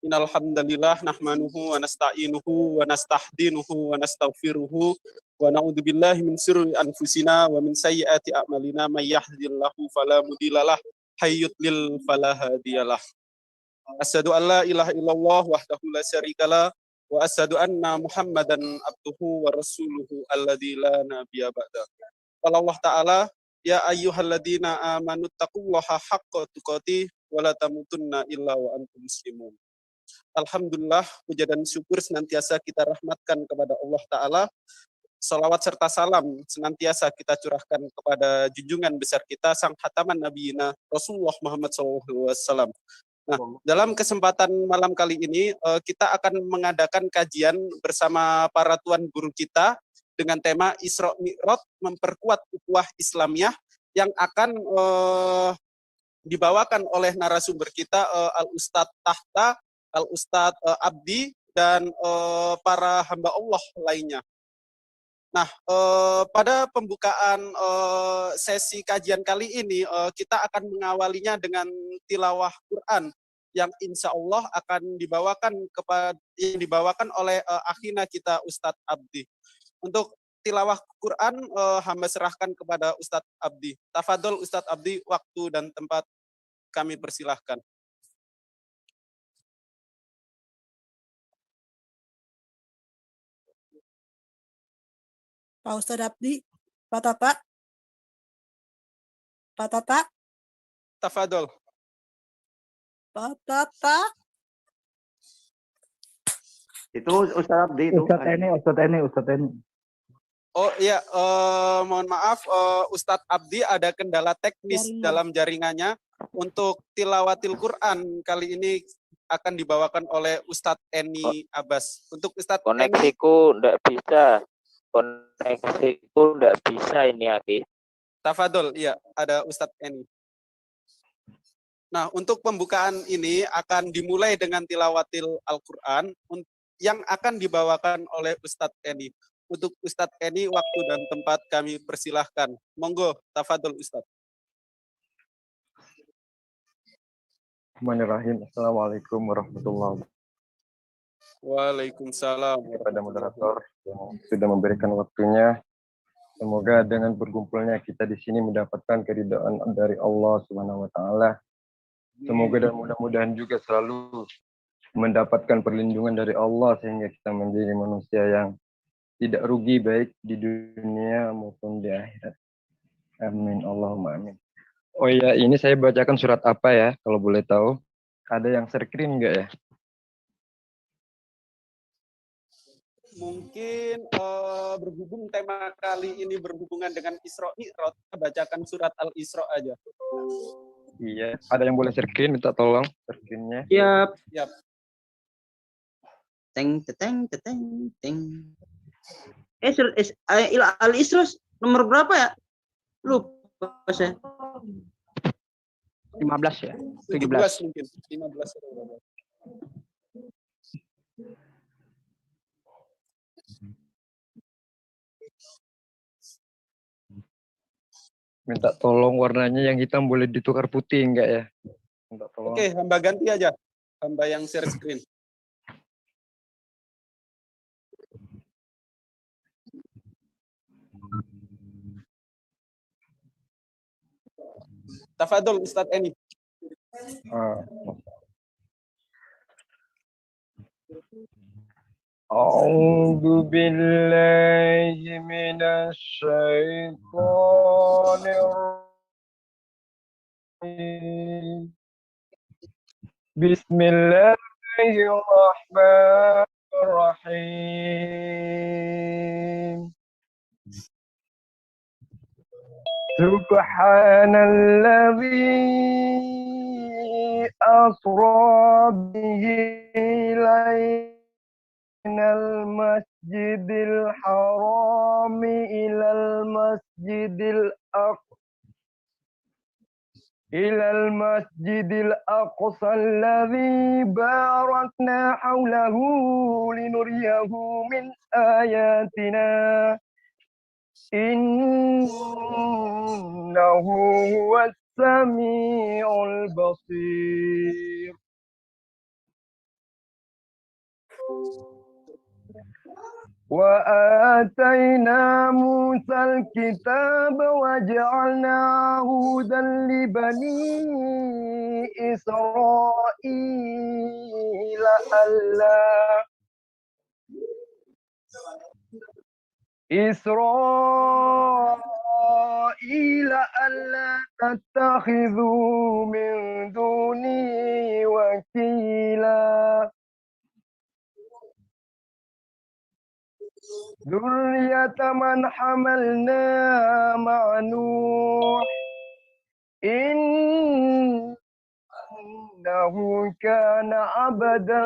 Innal hamdalillah nahmanuhu wa nasta'inuhu wa nastahdinuhu wa nastaghfiruhu wa na'udzubillahi min syururi anfusina wa min sayyiati a'malina may yahdihillahu fala mudhillalah hayyudlil fala hadiyalah. Asyhadu an la ilaha illallah wahdahu la syarikalah wa asyhadu anna Muhammadan abduhu wa rasuluhu alladzi la nabiyya ba'da. Qala Allah Ta'ala, ya ayyuhalladzina amanu taqullaha haqqa tuqatih wa la tamutunna illa wa antum muslimun. Alhamdulillah, puja dan syukur senantiasa kita rahmatkan kepada Allah Ta'ala. Salawat serta salam senantiasa kita curahkan kepada junjungan besar kita, Sang Khataman Nabiyina Rasulullah Muhammad SAW. Nah, dalam kesempatan malam kali ini, kita akan mengadakan kajian bersama para tuan guru kita dengan tema Isra Mi'raj memperkuat ukhuwah Islamiyah yang akan dibawakan oleh narasumber kita Al-Ustadz Tahta, Al-Ustadz Abdi, dan para hamba Allah lainnya. Nah, pada pembukaan sesi kajian kali ini, kita akan mengawalinya dengan tilawah Quran yang insya Allah akan dibawakan oleh akhina kita Ustadz Abdi. Untuk tilawah Quran, hamba serahkan kepada Ustadz Abdi. Tafadhol Ustadz Abdi, waktu dan tempat kami persilahkan. Pak Ustadz Abdi, Pak Tata. Pak Tata. Tafadhol. Pak Tata. Itu Ustadz Abdi itu. Ustadz Eni. Oh iya, mohon maaf Ustadz Abdi ada kendala teknis dalam jaringannya. Untuk tilawatil Quran kali ini akan dibawakan oleh Ustadz Eni Abbas. Untuk Ustadz koneksiku enggak bisa ini Aki. Tafadhol, iya, ada Ustadz Eni. Nah, untuk pembukaan ini akan dimulai dengan tilawatil Al-Quran yang akan dibawakan oleh Ustadz Eni. Untuk Ustadz Eni, waktu dan tempat kami persilahkan. Monggo, tafadhol Ustadz. Bismillahirrahmanirrahim. Assalamualaikum warahmatullahi wabarakatuh. Waalaikumsalam. Kepada moderator yang sudah memberikan waktunya. Semoga dengan berkumpulnya kita di sini mendapatkan keridhaan dari Allah Subhanahu wa taala. Semoga dan mudah-mudahan juga selalu mendapatkan perlindungan dari Allah sehingga kita menjadi manusia yang tidak rugi baik di dunia maupun di akhirat. Amin. Allahumma amin. Oh ya, ini saya bacakan surat apa ya, kalau boleh tahu? Ada yang share screen enggak ya? Mungkin berhubung tema kali ini berhubungan dengan Isra Mi'raj, bacakan surat Al-Isra aja. Iya, ada yang boleh share screen, minta tolong share screen-nya. Yap. Yap. Teng. Al-Isra nomor berapa ya? Lupa saya. 15 ya. 17 mungkin. 15. Minta tolong warnanya yang hitam boleh ditukar putih enggak ya? Minta tolong. Oke, hamba ganti aja. Hamba yang share screen. Tafadhol Ustadz Eni. A'udzu billahi minasy syaithanir rajim. Bismillahirrahmanirrahim. Subhanalladzi asra bihi minal masjidil harami ilal masjidil aqsa alladzi barakna hawlahu linuriyahu min ayatina. Innahu huwas samiul basir. وآتينا موسى الكتاب وجعلناه هدى لبني إسرائيل ألا تتخذوا من دوني وكيلا ذرية من حملنا مع نوح إنه كان عبدا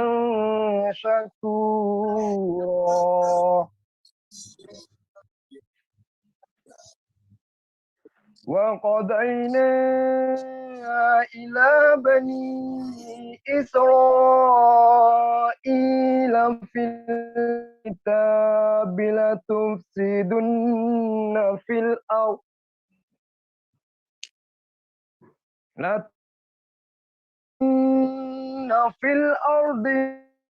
شكورا وقضينا إلى بني إسرائيل في الكتاب لتفسدن في الأرض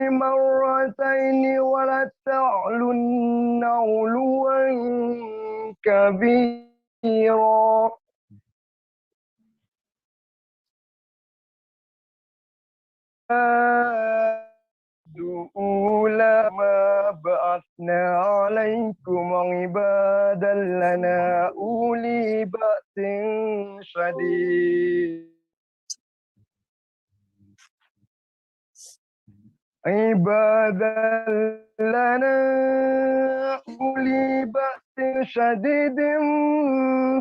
مرتين ولتعلن علوا كبيرا أولى ما بعثنا عليكم عبادا لنا أولي بأس شديد عبادا لنا أولي بأس شديد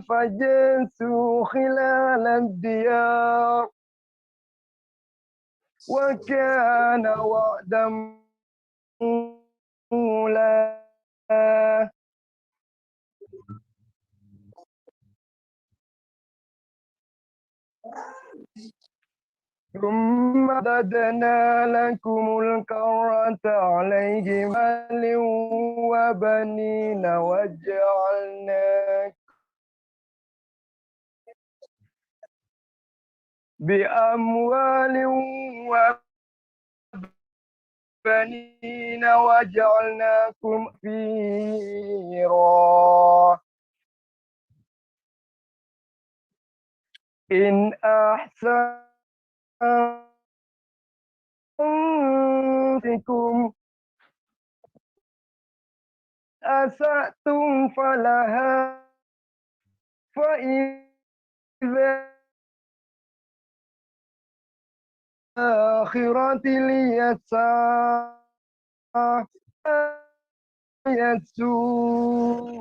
فجاسوا خلال الديار وكان وعدا مفعولا ثم رددنا لكم الكرة عليهم مال وبنين وجعلناكم بأموال وبنين وجعلناكم كثيرا إن أحسنتم أسأتم فلها فإذا آخرة يسوء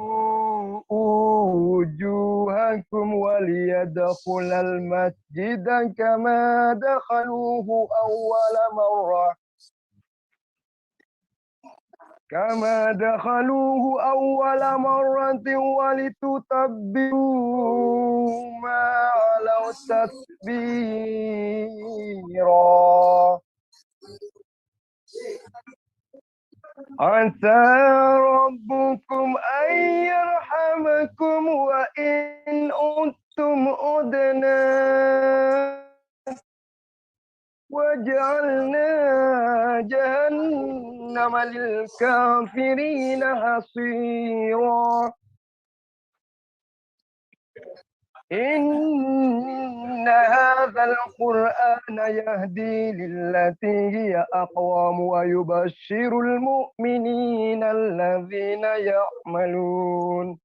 وجوهكم وليدخل المسجد كما دخلوه أول مرة ولتتبعوا ما علوا تتبيرا عسى ربكم أن يرحمكم وإن عدتم عدنا وجعلنا جهنم للكافرين حصيرا إن هذا القرآن يهدي للتي هي أقوم ويبشر المؤمنين الذين يعملون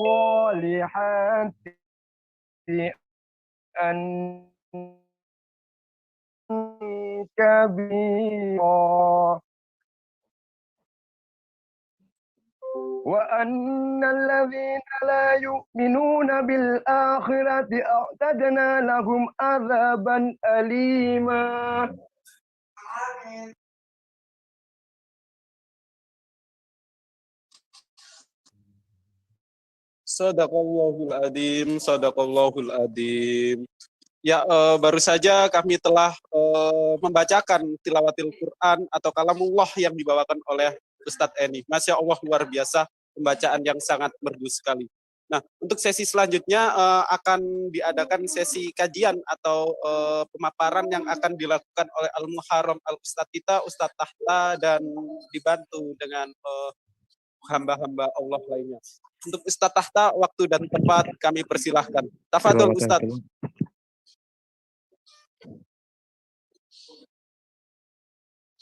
الصالحات أن كبيرا وأن الذين لا يؤمنون بالآخرة أعتدنا لهم عذابا أليما. Sadaqallahul adzim, sadaqallahul adzim. Ya, baru saja kami telah membacakan tilawatil Quran atau kalamullah yang dibawakan oleh Ustadz Eni. Masya Allah, luar biasa, pembacaan yang sangat merdu sekali. Nah, untuk sesi selanjutnya akan diadakan sesi kajian atau pemaparan yang akan dilakukan oleh Al-Muharram Al-Ustadz kita, Ustadz Tahta, dan dibantu dengan hamba-hamba Allah lainnya. Untuk Ustadz Tahta, waktu dan tempat kami persilahkan. Tafadhol Ustadz.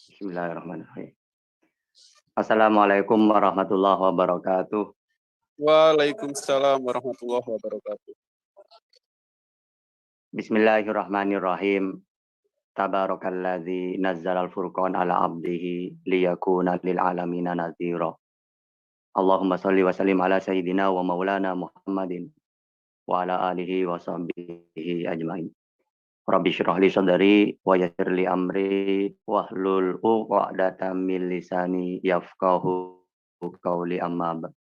Bismillahirrahmanirrahim. Assalamualaikum warahmatullahi wabarakatuh. Waalaikumsalam warahmatullahi wabarakatuh. Bismillahirrahmanirrahim. Tabarakalladzi nazzalal furqan ala abdihi liyakuna lil alamina nadhira. Allahumma shalli wa sallim ala sayyidina wa maulana Muhammadin wa ala alihi wa sahbihi ajmain. Rabbi shrah li sadri wa yassir li amri wahlul 'uqdatam min lisani yafqahu qawli amma ba'd.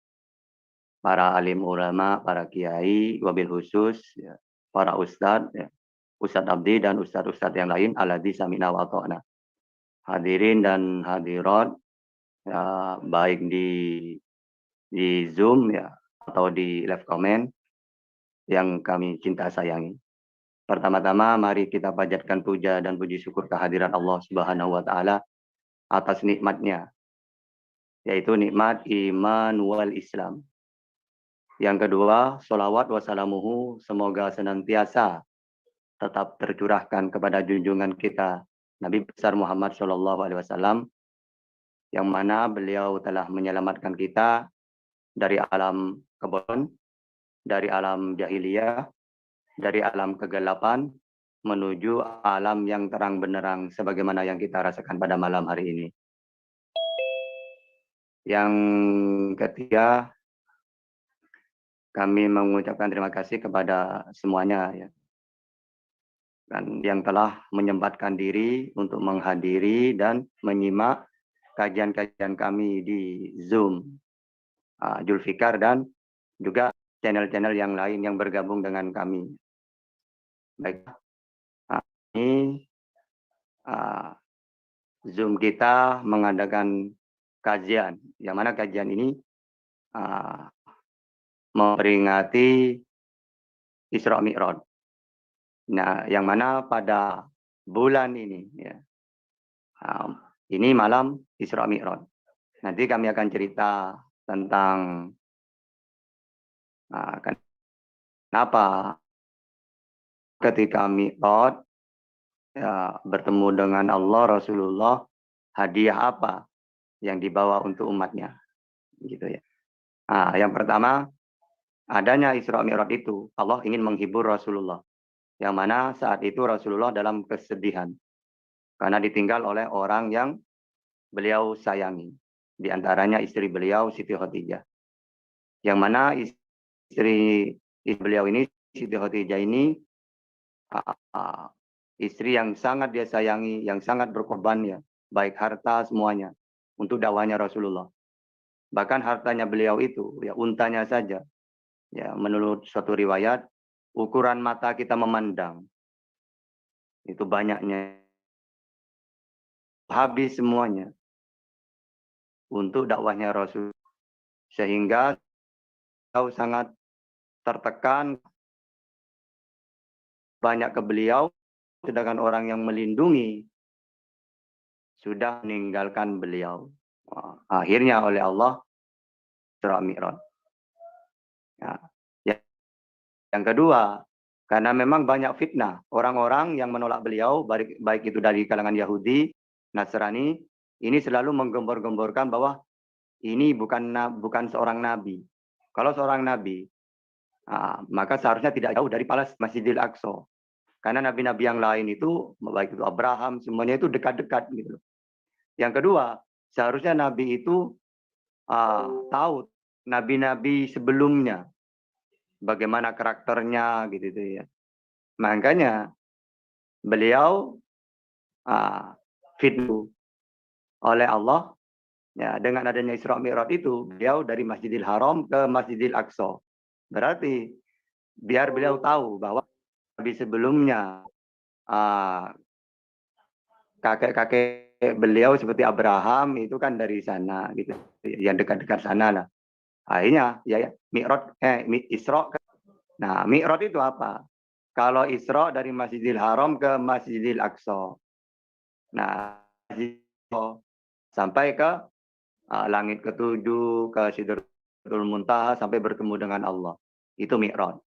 Para alim ulama, para kiai, wabil khusus, ya, para ustadz, ya, Ustadz Abdi dan ustadz-ustadz yang lain, aladzi sami'na wa ata'na. Hadirin dan hadirat, ya, baik di Zoom ya atau di live comment yang kami cinta sayangi. Pertama-tama mari kita panjatkan puja dan puji syukur kehadiran Allah Subhanahu wa taala atas nikmatnya, yaitu nikmat iman wal Islam. Yang kedua, sholawat wassalamuhu, semoga senantiasa tetap tercurahkan kepada junjungan kita Nabi besar Muhammad SAW, yang mana beliau telah menyelamatkan kita dari alam kebon, dari alam jahiliyah, dari alam kegelapan, menuju alam yang terang benderang sebagaimana yang kita rasakan pada malam hari ini. Yang ketiga, kami mengucapkan terima kasih kepada semuanya ya, dan yang telah menyempatkan diri untuk menghadiri dan menyimak kajian-kajian kami di Zoom, Julfikar, dan juga channel-channel yang lain yang bergabung dengan kami. Baik, ini Zoom kita mengadakan kajian, yang mana kajian ini memperingati Isra Mi'raj. Nah, yang mana pada bulan ini, ya, ini malam Isra Mi'raj. Nanti kami akan cerita tentang kenapa ketika Mi'raj ya, bertemu dengan Allah, Rasulullah, hadiah apa yang dibawa untuk umatnya, gitu ya. Yang pertama, adanya Isra Mi'raj itu, Allah ingin menghibur Rasulullah, yang mana saat itu Rasulullah dalam kesedihan karena ditinggal oleh orang yang beliau sayangi, di antaranya istri beliau Siti Khadijah, yang mana istri beliau ini, Siti Khadijah ini, istri yang sangat dia sayangi, yang sangat berkorban ya, baik harta semuanya untuk dakwahnya Rasulullah. Bahkan hartanya beliau itu ya untanya saja, ya, menurut suatu riwayat, ukuran mata kita memandang itu banyaknya, habis semuanya untuk dakwahnya Rasul, sehingga beliau sangat tertekan, banyak ke beliau, sedangkan orang yang melindungi sudah meninggalkan beliau. Akhirnya oleh Allah Isra Mi'raj. Yang kedua, karena memang banyak fitnah orang-orang yang menolak beliau, baik itu dari kalangan Yahudi, Nasrani, ini selalu menggembor-gemborkan bahwa ini bukan seorang nabi. Kalau seorang nabi, maka seharusnya tidak jauh dari Masjidil Aqsa. Karena nabi-nabi yang lain itu, baik itu Abraham, semuanya itu dekat-dekat gitu. Yang kedua, seharusnya nabi itu tahu nabi-nabi sebelumnya, bagaimana karakternya gitu ya. Makanya beliau fitnah oleh Allah ya, dengan adanya Isra Mi'raj itu, beliau dari Masjidil Haram ke Masjidil Aqsa. Berarti biar beliau tahu bahwa nabi sebelumnya, kakek-kakek beliau seperti Abraham itu kan dari sana gitu, yang dekat-dekat sana lah. Akhirnya ya Mi'raj Isra. Nah, Mi'raj itu apa? Kalau Isra dari Masjidil Haram ke Masjidil Aqsa. Nah, sampai ke langit ketujuh, ke Sidratul Muntaha sampai bertemu dengan Allah. Itu Mi'raj.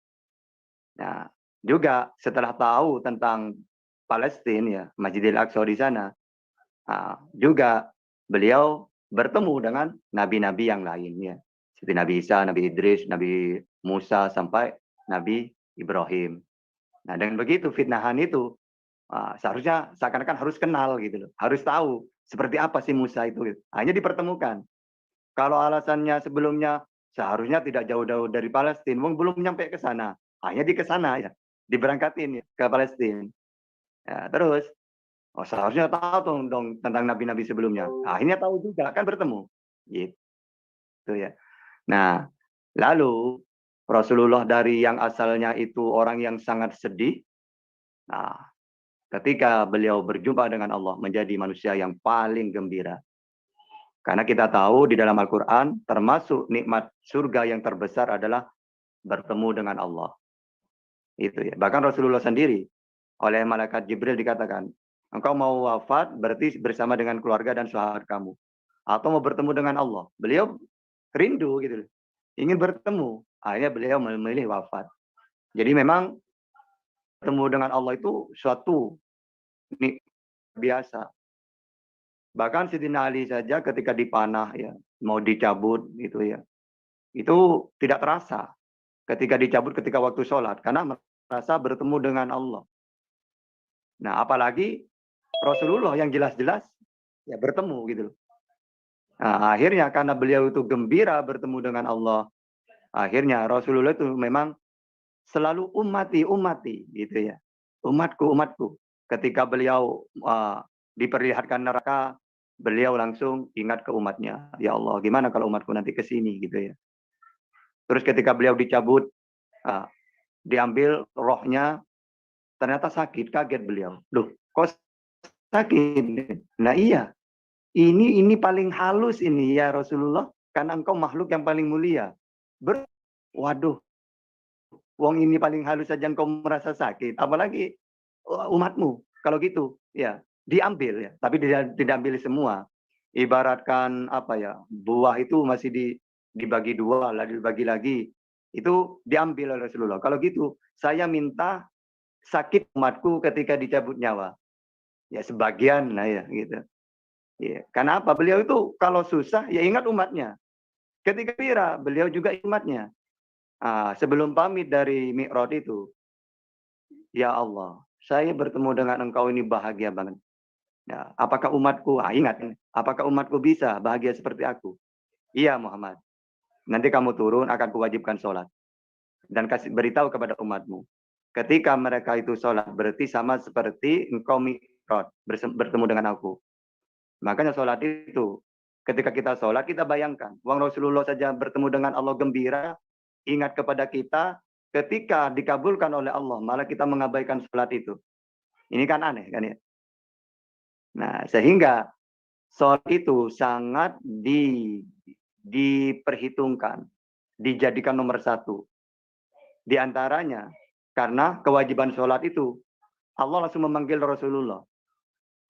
Nah, juga setelah tahu tentang Palestina ya, Masjidil Aqsa di sana, juga beliau bertemu dengan nabi-nabi yang lain ya. Seperti Nabi Isa, Nabi Idris, Nabi Musa sampai Nabi Ibrahim. Nah, dengan begitu fitnahan itu seharusnya seakan-akan harus kenal gitu loh. Harus tahu seperti apa sih Musa itu gitu. Hanya dipertemukan. Kalau alasannya sebelumnya seharusnya tidak jauh-jauh dari Palestina, belum nyampe ke sana. Hanya di ke sana ya, diberangkatin ya, ke Palestina. Ya, terus seharusnya tahu dong tentang nabi-nabi sebelumnya. Akhirnya tahu juga kan bertemu. Gitu ya. Nah, lalu Rasulullah dari yang asalnya itu orang yang sangat sedih. Nah, ketika beliau berjumpa dengan Allah menjadi manusia yang paling gembira. Karena kita tahu di dalam Al-Quran termasuk nikmat surga yang terbesar adalah bertemu dengan Allah. Itu ya. Bahkan Rasulullah sendiri oleh malaikat Jibril dikatakan, engkau mau wafat berarti bersama dengan keluarga dan sahabat kamu. Atau mau bertemu dengan Allah. Beliau rindu gitu. Ingin bertemu. Akhirnya beliau memilih wafat. Jadi memang bertemu dengan Allah itu suatu biasa. Bahkan Sidina Ali saja ketika dipanah ya, mau dicabut gitu ya. Itu tidak terasa ketika dicabut ketika waktu sholat. Karena merasa bertemu dengan Allah. Nah apalagi Rasulullah yang jelas-jelas ya bertemu gitu loh. Nah, akhirnya karena beliau itu gembira bertemu dengan Allah. Akhirnya Rasulullah itu memang selalu umati gitu ya. Umatku. Ketika beliau diperlihatkan neraka, beliau langsung ingat ke umatnya. Ya Allah, gimana kalau umatku nanti ke sini gitu ya. Terus ketika beliau dicabut, diambil rohnya, ternyata sakit, kaget beliau. Loh, kok sakit? Nah iya, ini paling halus ini ya Rasulullah, karena engkau makhluk yang paling mulia. Waduh, wong ini paling halus saja engkau merasa sakit, apalagi umatmu. Kalau gitu, ya diambil ya, tapi tidak ambil semua. Ibaratkan apa ya, buah itu masih dibagi dua, lagi dibagi lagi, itu diambil oleh Rasulullah. Kalau gitu, saya minta sakit umatku ketika dicabut nyawa. Ya sebagian lah ya gitu. Ya, karena apa? Beliau itu kalau susah ya ingat umatnya. Ketika pira, beliau juga umatnya. Sebelum pamit dari Mi'raj itu, ya Allah, saya bertemu dengan engkau ini bahagia banget. Ya, apakah umatku, ingat, apakah umatku bisa bahagia seperti aku? Iya Muhammad. Nanti kamu turun akan kuwajibkan sholat. Dan kasih beritahu kepada umatmu. Ketika mereka itu sholat, berarti sama seperti engkau Mi'raj, bertemu dengan aku. Makanya sholat itu, ketika kita sholat, kita bayangkan. Uang Rasulullah saja bertemu dengan Allah gembira, ingat kepada kita, ketika dikabulkan oleh Allah, malah kita mengabaikan sholat itu. Ini kan aneh kan ya. Nah, sehingga sholat itu sangat diperhitungkan, dijadikan nomor satu. Di antaranya, karena kewajiban sholat itu, Allah langsung memanggil Rasulullah.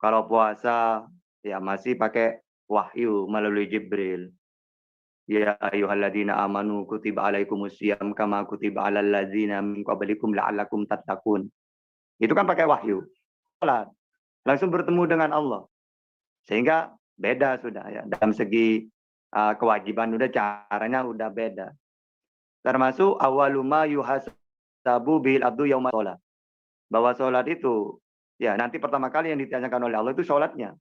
Kalau puasa, ya masih pakai wahyu melalui Jibril. Ya ayyuhalladzina amanu kutiba alaikumusiyam kama kutiba alal ladzina min qablikum la'allakum tattaqun. Itu kan pakai wahyu. Salat. Langsung bertemu dengan Allah. Sehingga beda sudah ya. Dalam segi kewajiban udah caranya udah beda. Termasuk awaluma yuhasabu bil abdu yauma sholat. Bahwa sholat itu ya nanti pertama kali yang ditanyakan oleh Allah itu sholatnya.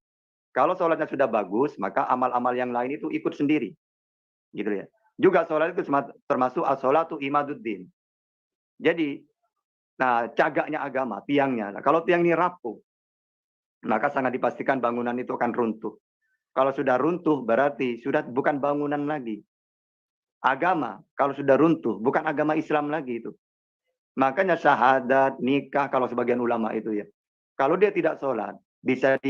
Kalau sholatnya sudah bagus, maka amal-amal yang lain itu ikut sendiri. Gitu ya. Juga sholat itu termasuk as-sholatu imaduddin. Jadi, cagaknya agama, tiangnya. Nah, kalau tiang ini rapuh, maka sangat dipastikan bangunan itu akan runtuh. Kalau sudah runtuh, berarti sudah bukan bangunan lagi. Agama, kalau sudah runtuh, bukan agama Islam lagi itu. Makanya syahadat, nikah, kalau sebagian ulama itu ya. Kalau dia tidak sholat, bisa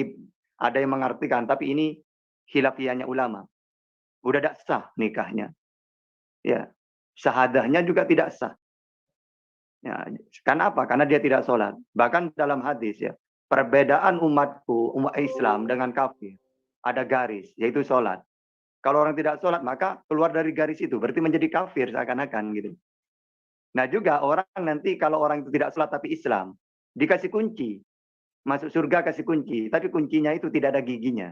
ada yang mengartikan, tapi ini khilafiyahnya ulama. Udah tidak sah nikahnya. Ya, syahadahnya juga tidak sah. Ya, karena apa? Karena dia tidak sholat. Bahkan dalam hadis ya, perbedaan umatku, umat Islam dengan kafir, ada garis, yaitu sholat. Kalau orang tidak sholat, maka keluar dari garis itu, berarti menjadi kafir seakan-akan gitu. Nah juga orang nanti kalau orang itu tidak sholat tapi Islam, dikasih kunci, masuk surga kasih kunci, tapi kuncinya itu tidak ada giginya.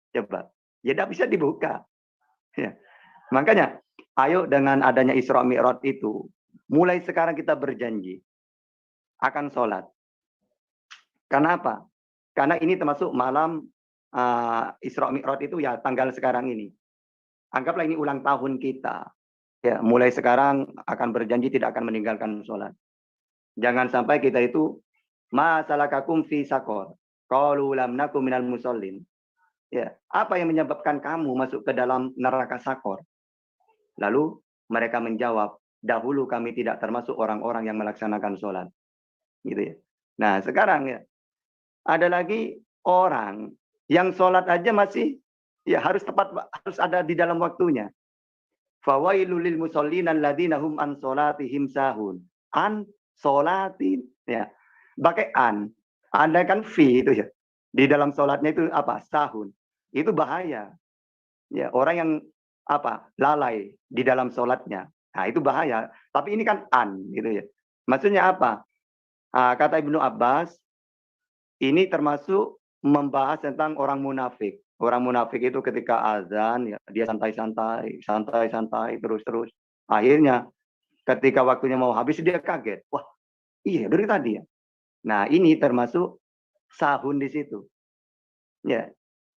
Coba, ya tidak bisa dibuka. Ya. Makanya, ayo dengan adanya Isra Mi'raj itu, mulai sekarang kita berjanji akan sholat. Karena apa? Karena ini termasuk malam Isra Mi'raj itu ya tanggal sekarang ini. Anggaplah ini ulang tahun kita. Ya, mulai sekarang akan berjanji tidak akan meninggalkan sholat. Jangan sampai kita itu ma salakakum fi saqar. Qalu lam nakum minal musallin. Ya, apa yang menyebabkan kamu masuk ke dalam neraka Sakor? Lalu mereka menjawab, dahulu kami tidak termasuk orang-orang yang melaksanakan sholat. Gitu ya. Nah, sekarang ya ada lagi orang yang sholat aja masih ya harus tepat, harus ada di dalam waktunya. Fawailul lil musallin alladzina hum an sholatihim sahun. An sholatin ya. Pakai an. Anda kan fi itu ya. Di dalam sholatnya itu apa? Sahun. Itu bahaya. Ya, orang yang apa? Lalai di dalam sholatnya. Nah, itu bahaya. Tapi ini kan an gitu ya. Maksudnya apa? Kata Ibnu Abbas, ini termasuk membahas tentang orang munafik. Orang munafik itu ketika azan, ya, dia santai-santai, terus-terus. Akhirnya ketika waktunya mau habis, dia kaget. Wah, iya dari tadi ya. Nah, ini termasuk sahun di situ. Ya,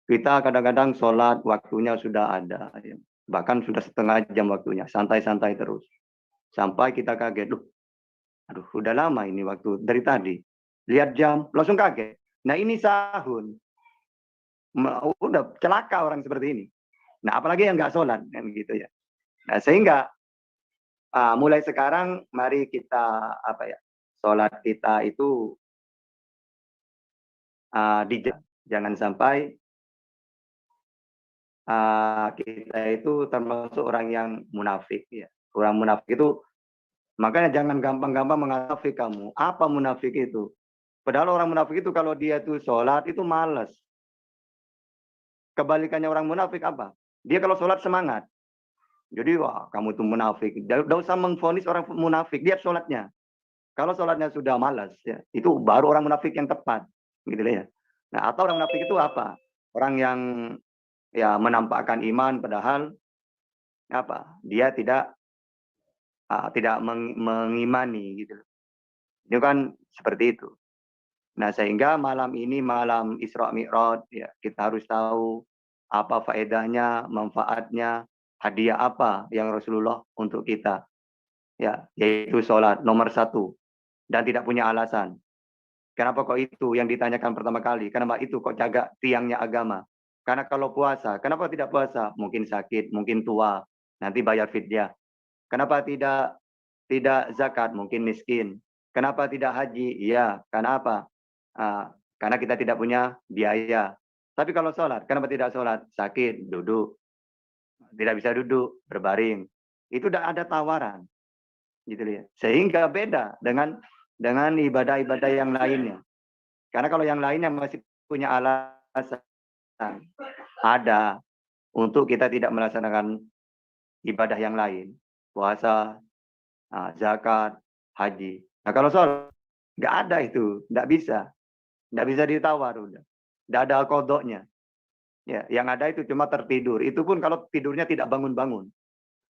kita kadang-kadang sholat waktunya sudah ada. Ya. Bahkan sudah setengah jam waktunya, santai-santai terus. Sampai kita kaget, aduh, udah lama ini waktu dari tadi. Lihat jam, langsung kaget. Nah, ini sahun. Udah celaka orang seperti ini. Nah, apalagi yang nggak sholat kan gitu ya. Nah, sehingga mulai sekarang mari kita sholat kita itu jangan sampai kita itu termasuk orang yang munafik ya. Orang munafik itu makanya jangan gampang-gampang mengatakan kamu. Apa munafik itu? Padahal orang munafik itu kalau dia itu sholat itu malas. Kebalikannya orang munafik apa? Dia kalau sholat semangat. Jadi wah kamu itu munafik. Tidak usah mengvonis orang munafik. Lihat sholatnya. Kalau sholatnya sudah malas, ya, itu baru orang munafik yang tepat. Gitu ya. Nah, atau orang munafik itu apa? Orang yang ya menampakkan iman padahal apa? Dia tidak mengimani gitu. Itu kan seperti itu. Nah, sehingga malam ini malam Isra Mi'raj ya, kita harus tahu apa faedahnya, manfaatnya, hadiah apa yang Rasulullah untuk kita. Ya, yaitu sholat nomor 1 dan tidak punya alasan. Kenapa kok itu yang ditanyakan pertama kali? Kenapa itu kok jaga tiangnya agama? Karena kalau puasa, kenapa tidak puasa? Mungkin sakit, mungkin tua, nanti bayar fidyah. Kenapa tidak zakat? Mungkin miskin. Kenapa tidak haji? Iya, karena apa? Karena kita tidak punya biaya. Tapi kalau sholat, kenapa tidak sholat? Sakit, duduk. Tidak bisa duduk, berbaring. Itu udah ada tawaran. Gitu ya. Sehingga beda dengan ibadah-ibadah yang lainnya. Karena kalau yang lainnya masih punya alasan. Ada untuk kita tidak melaksanakan ibadah yang lain. Puasa, zakat, haji. Nah kalau sholat, nggak ada itu. Nggak bisa. Nggak bisa ditawar udah. Nggak ada kodoknya. Ya, yang ada itu cuma tertidur. Itu pun kalau tidurnya tidak bangun-bangun.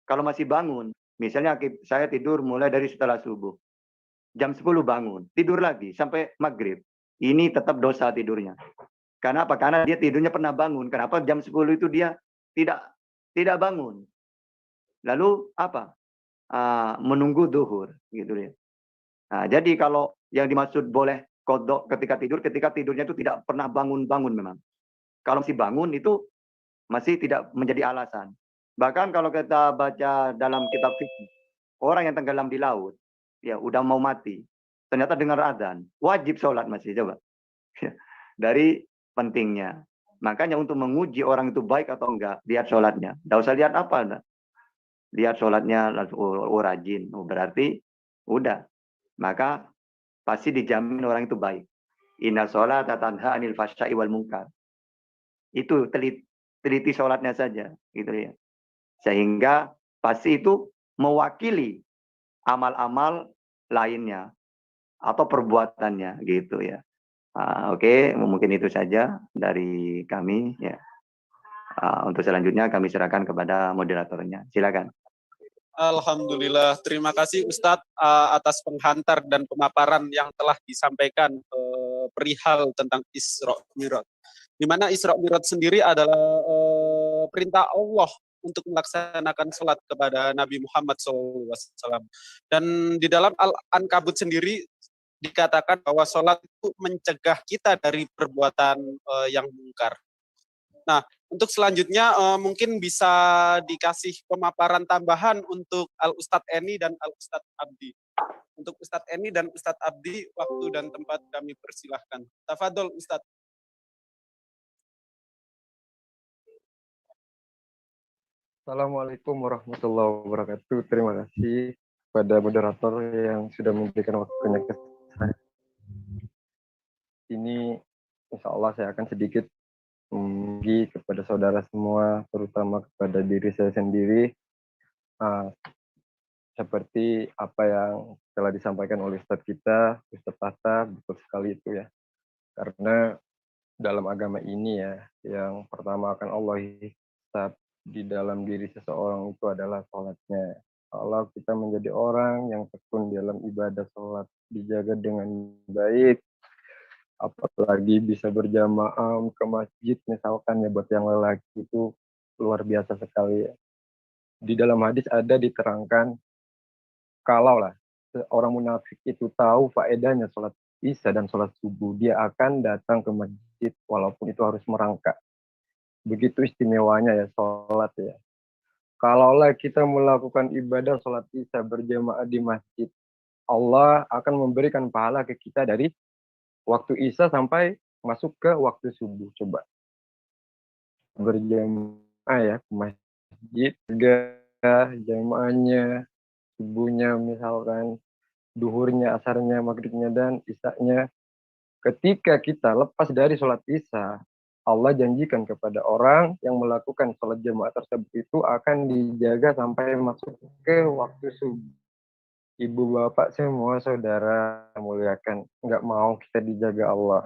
Kalau masih bangun, misalnya saya tidur mulai dari setelah subuh. Jam 10 bangun. Tidur lagi sampai maghrib. Ini tetap dosa tidurnya. Karena apa? Karena dia tidurnya pernah bangun. Kenapa jam 10 itu dia tidak bangun? Lalu apa? Menunggu duhur. Gitu ya. Nah, jadi kalau yang dimaksud boleh kodok ketika tidurnya itu tidak pernah bangun-bangun memang. Kalau masih bangun itu masih tidak menjadi alasan. Bahkan kalau kita baca dalam kitab fikih, orang yang tenggelam di laut, ya udah mau mati, ternyata dengar adzan, wajib sholat masih coba. Dari pentingnya. Makanya untuk menguji orang itu baik atau enggak, lihat sholatnya. Tidak usah lihat apa. lihat sholatnya langsung rajin, berarti udah, maka pasti dijamin orang itu baik. Inna sholata tanha anil fahsya'i wal munkar. Itu teliti sholatnya saja, gitu ya. Sehingga pasti itu mewakili amal-amal lainnya atau perbuatannya, gitu ya. Oke, mungkin itu saja dari kami ya. Untuk selanjutnya kami serahkan kepada moderatornya. Silakan. Alhamdulillah, terima kasih Ustadz atas penghantar dan pemaparan yang telah disampaikan perihal tentang Isra Mi'raj. Di mana Isra Mi'raj sendiri adalah perintah Allah untuk melaksanakan sholat kepada Nabi Muhammad SAW. Dan di dalam Al-Ankabut sendiri dikatakan bahwa sholat itu mencegah kita dari perbuatan yang mungkar. Nah, untuk selanjutnya mungkin bisa dikasih pemaparan tambahan untuk Al-Ustadz Eni dan Al-Ustadz Abdi. Untuk Ustadz Eni dan Ustadz Abdi, waktu dan tempat kami persilahkan. Tafadol Ustadz. Assalamualaikum warahmatullahi wabarakatuh. Terima kasih kepada moderator yang sudah memberikan waktunya ke saya. Ini insya Allah saya akan sedikit membagi kepada saudara semua, terutama kepada diri saya sendiri, seperti apa yang telah disampaikan oleh Ustadz kita, Ustadz Tata, betul sekali itu ya. Karena dalam agama ini ya, yang pertama akan Allah hisab di dalam diri seseorang itu adalah sholatnya. Kalau kita menjadi orang yang tekun dalam ibadah sholat, dijaga dengan baik, apalagi bisa berjamaah ke masjid misalkan ya, buat yang lelaki itu luar biasa sekali ya. Di dalam hadis ada diterangkan, kalau lah orang munafik itu tahu faedahnya sholat isya dan sholat subuh, dia akan datang ke masjid walaupun itu harus merangkak. Begitu istimewanya ya sholat ya. Kalaulah kita melakukan ibadah sholat isya berjamaah di masjid, Allah akan memberikan pahala ke kita dari waktu isya sampai masuk ke waktu subuh. Coba berjamaah ya ke masjid, jamaahnya, subuhnya misalkan, duhurnya, asarnya, maghribnya, dan isyanya. Ketika kita lepas dari sholat isya, Allah janjikan kepada orang yang melakukan sholat jamaah tersebut itu akan dijaga sampai masuk ke waktu subuh. Ibu bapak semua saudara muliakan, nggak mau kita dijaga Allah.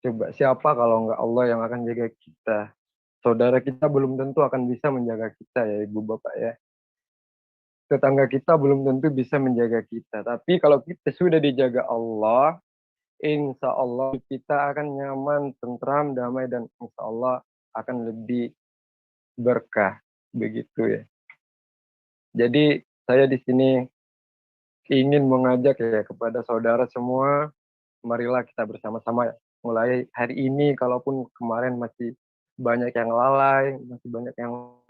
Coba siapa kalau nggak Allah yang akan jaga kita? Saudara kita belum tentu akan bisa menjaga kita ya ibu bapak ya. Tetangga kita belum tentu bisa menjaga kita. Tapi kalau kita sudah dijaga Allah, insya Allah kita akan nyaman, tentram, damai, dan insya Allah akan lebih berkah. Begitu ya. Jadi saya di sini ingin mengajak ya kepada saudara semua, marilah kita bersama-sama mulai hari ini, kalaupun kemarin masih banyak yang lalai, masih banyak yang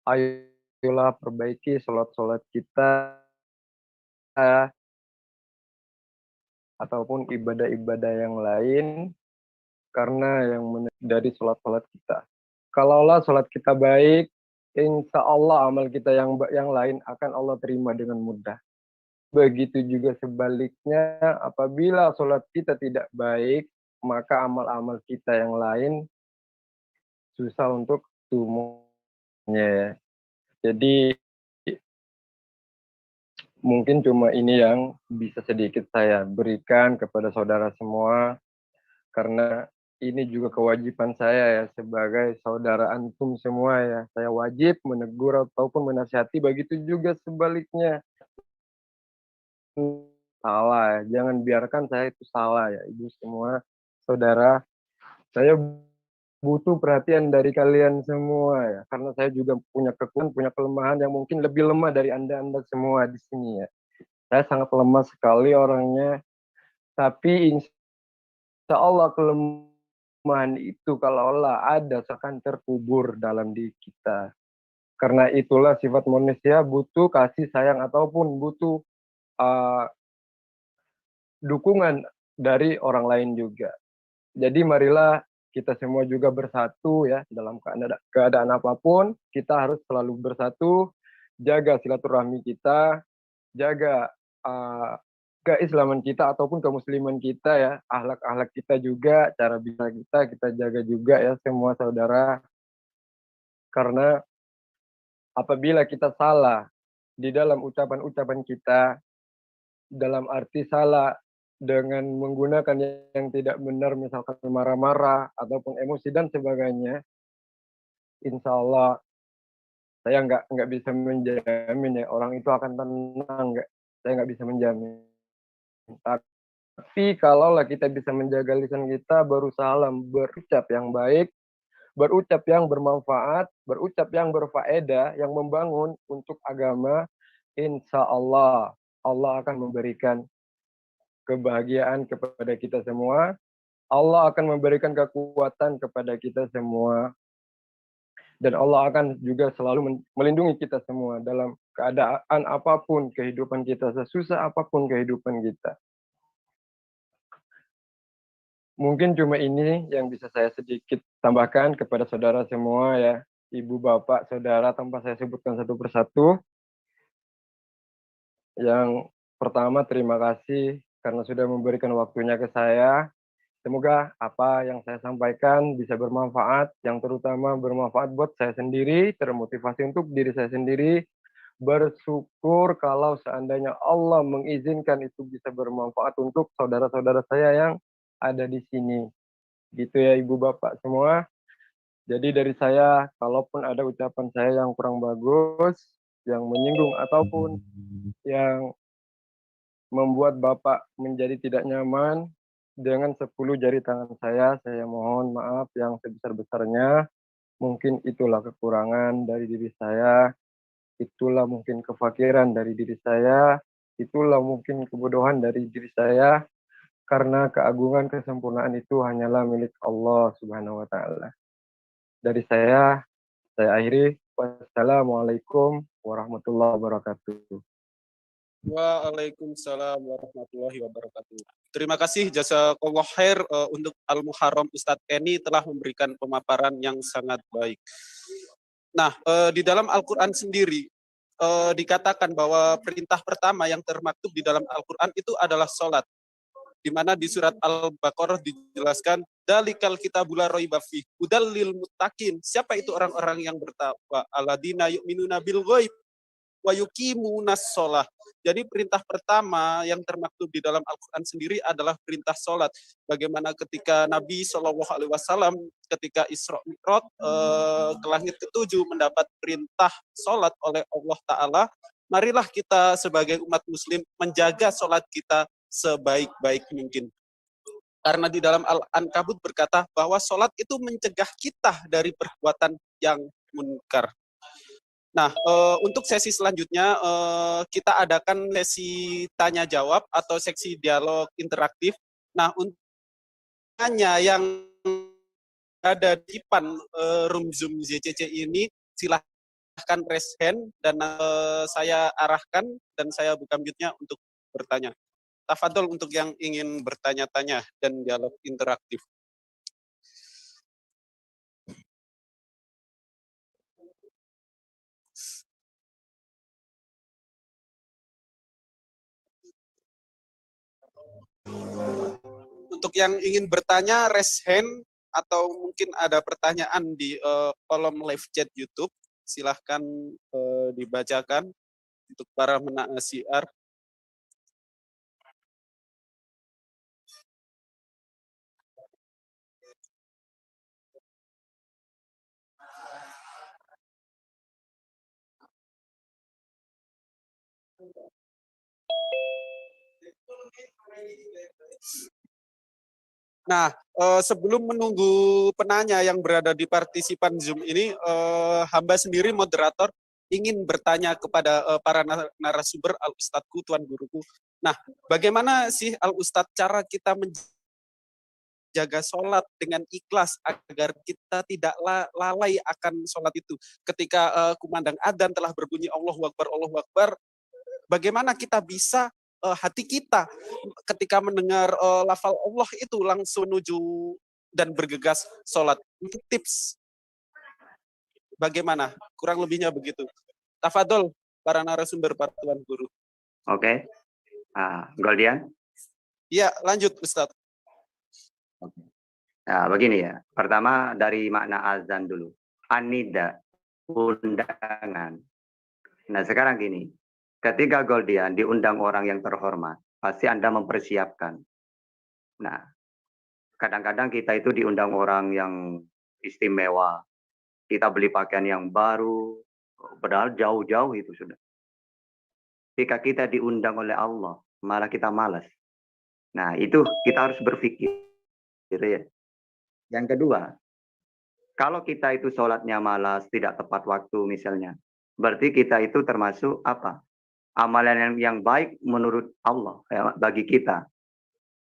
ayolah perbaiki sholat-sholat kita ataupun ibadah-ibadah yang lain, karena yang dari sholat-sholat kita. Kalaulah sholat kita baik, insya Allah amal kita yang lain akan Allah terima dengan mudah. Begitu juga sebaliknya, apabila sholat kita tidak baik, maka amal-amal kita yang lain susah untuk tumbuhnya. Jadi mungkin cuma ini yang bisa sedikit saya berikan kepada saudara semua, karena ini juga kewajiban saya ya sebagai saudara antum semua ya. Saya wajib menegur ataupun menasihati, begitu juga sebaliknya. Salah ya, jangan biarkan saya itu salah ya ibu semua, saudara. Saya butuh perhatian dari kalian semua ya, karena saya juga punya kekurangan, punya kelemahan yang mungkin lebih lemah dari anda semua di sini ya. Saya sangat lemah sekali orangnya, tapi insya Allah kelemahan itu kalau Allah ada akan terkubur dalam diri kita. Karena itulah sifat manusia butuh kasih sayang ataupun butuh dukungan dari orang lain juga. Jadi marilah kita semua juga bersatu ya, dalam keadaan apapun kita harus selalu bersatu jaga silaturahmi kita, jaga keislaman kita ataupun kemusliman kita ya, akhlak-akhlak kita juga, cara bicara kita jaga juga ya semua saudara. Karena apabila kita salah di dalam ucapan-ucapan kita, dalam arti salah dengan menggunakan yang tidak benar, misalkan marah-marah ataupun emosi dan sebagainya, insya Allah saya nggak bisa menjamin ya orang itu akan tenang, saya nggak bisa menjamin. Tapi kalaulah kita bisa menjaga lisan kita, berusaha berucap yang baik, berucap yang bermanfaat, berucap yang berfaedah, yang membangun untuk agama, insya Allah Allah akan memberikan kebahagiaan kepada kita semua. Allah akan memberikan kekuatan kepada kita semua. Dan Allah akan juga selalu melindungi kita semua dalam keadaan apapun kehidupan kita, sesusah apapun kehidupan kita. Mungkin cuma ini yang bisa saya sedikit tambahkan kepada saudara semua ya, ibu, bapak, saudara, tanpa saya sebutkan satu persatu. Yang pertama, terima kasih karena sudah memberikan waktunya ke saya. Semoga apa yang saya sampaikan bisa bermanfaat, yang terutama bermanfaat buat saya sendiri, termotivasi untuk diri saya sendiri. Bersyukur kalau seandainya Allah mengizinkan itu bisa bermanfaat untuk saudara-saudara saya yang ada di sini. Gitu ya Ibu Bapak semua. Jadi dari saya, kalaupun ada ucapan saya yang kurang bagus, yang menyinggung ataupun yang membuat Bapak menjadi tidak nyaman, dengan 10 jari tangan saya mohon maaf yang sebesar-besarnya. Mungkin itulah kekurangan dari diri saya, itulah mungkin kefakiran dari diri saya, itulah mungkin kebodohan dari diri saya, karena keagungan kesempurnaan itu hanyalah milik Allah Subhanahu wa Ta'ala. Dari saya akhiri. Wassalamualaikum warahmatullahi wabarakatuh. Waalaikumsalam warahmatullahi wabarakatuh. Terima kasih jazakallah khair untuk Al-Muharram Ustadz Eni telah memberikan pemaparan yang sangat baik. Nah, di dalam Al-Quran sendiri dikatakan bahwa perintah pertama yang termaktub di dalam Al-Quran itu adalah sholat. Di mana di surat Al-Baqarah dijelaskan, dalikal kitabul la raiba fihi hudal lil muttaqin. Siapa itu orang-orang yang bertakwa? Alladzina yu'minuna bil ghaib wa yuqimunas shalah. Jadi perintah pertama yang termaktub di dalam Al-Quran sendiri adalah perintah sholat. Bagaimana ketika Nabi SAW ketika Isra Mi'raj ke langit ke-7 mendapat perintah sholat oleh Allah Ta'ala, marilah kita sebagai umat muslim menjaga sholat kita sebaik-baik mungkin. Karena di dalam Al-Ankabut berkata bahwa sholat itu mencegah kita dari perbuatan yang munkar. Nah, untuk sesi selanjutnya kita adakan sesi tanya jawab atau seksi dialog interaktif. Nah, untuk tanya yang ada di depan room Zoom ZCC ini, silahkan raise hand dan saya arahkan dan saya buka mute-nya untuk bertanya. Tafadhol untuk yang ingin bertanya-tanya dan dialog interaktif. Untuk yang ingin bertanya, raise hand atau mungkin ada pertanyaan di kolom live chat YouTube, silahkan dibacakan untuk para menasiar. Nah, sebelum menunggu penanya yang berada di partisipan Zoom ini, hamba sendiri moderator ingin bertanya kepada para narasumber, Al-Ustadzku, Tuan Guruku. Nah, bagaimana sih Al-Ustadz cara kita menjaga sholat dengan ikhlas agar kita tidak lalai akan sholat itu? Ketika kumandang adzan telah berbunyi Allahu Akbar, bagaimana kita bisa hati kita ketika mendengar lafal Allah itu langsung menuju dan bergegas sholat. Untuk tips bagaimana? Kurang lebihnya begitu. Tafadhol para narasumber, para tuan guru. Oke. Goldian. Ya, lanjut Ustadz. Nah, begini ya. Pertama dari makna azan dulu. Anida, undangan. Nah, sekarang gini. Ketika Goldian diundang orang yang terhormat, pasti Anda mempersiapkan. Nah, kadang-kadang kita itu diundang orang yang istimewa. Kita beli pakaian yang baru, padahal jauh-jauh itu sudah. Jika kita diundang oleh Allah, malah kita malas. Nah, itu kita harus berpikir. Gitu ya. Yang kedua, kalau kita itu sholatnya malas, tidak tepat waktu misalnya, berarti kita itu termasuk apa? Amalan yang baik menurut Allah ya, bagi kita.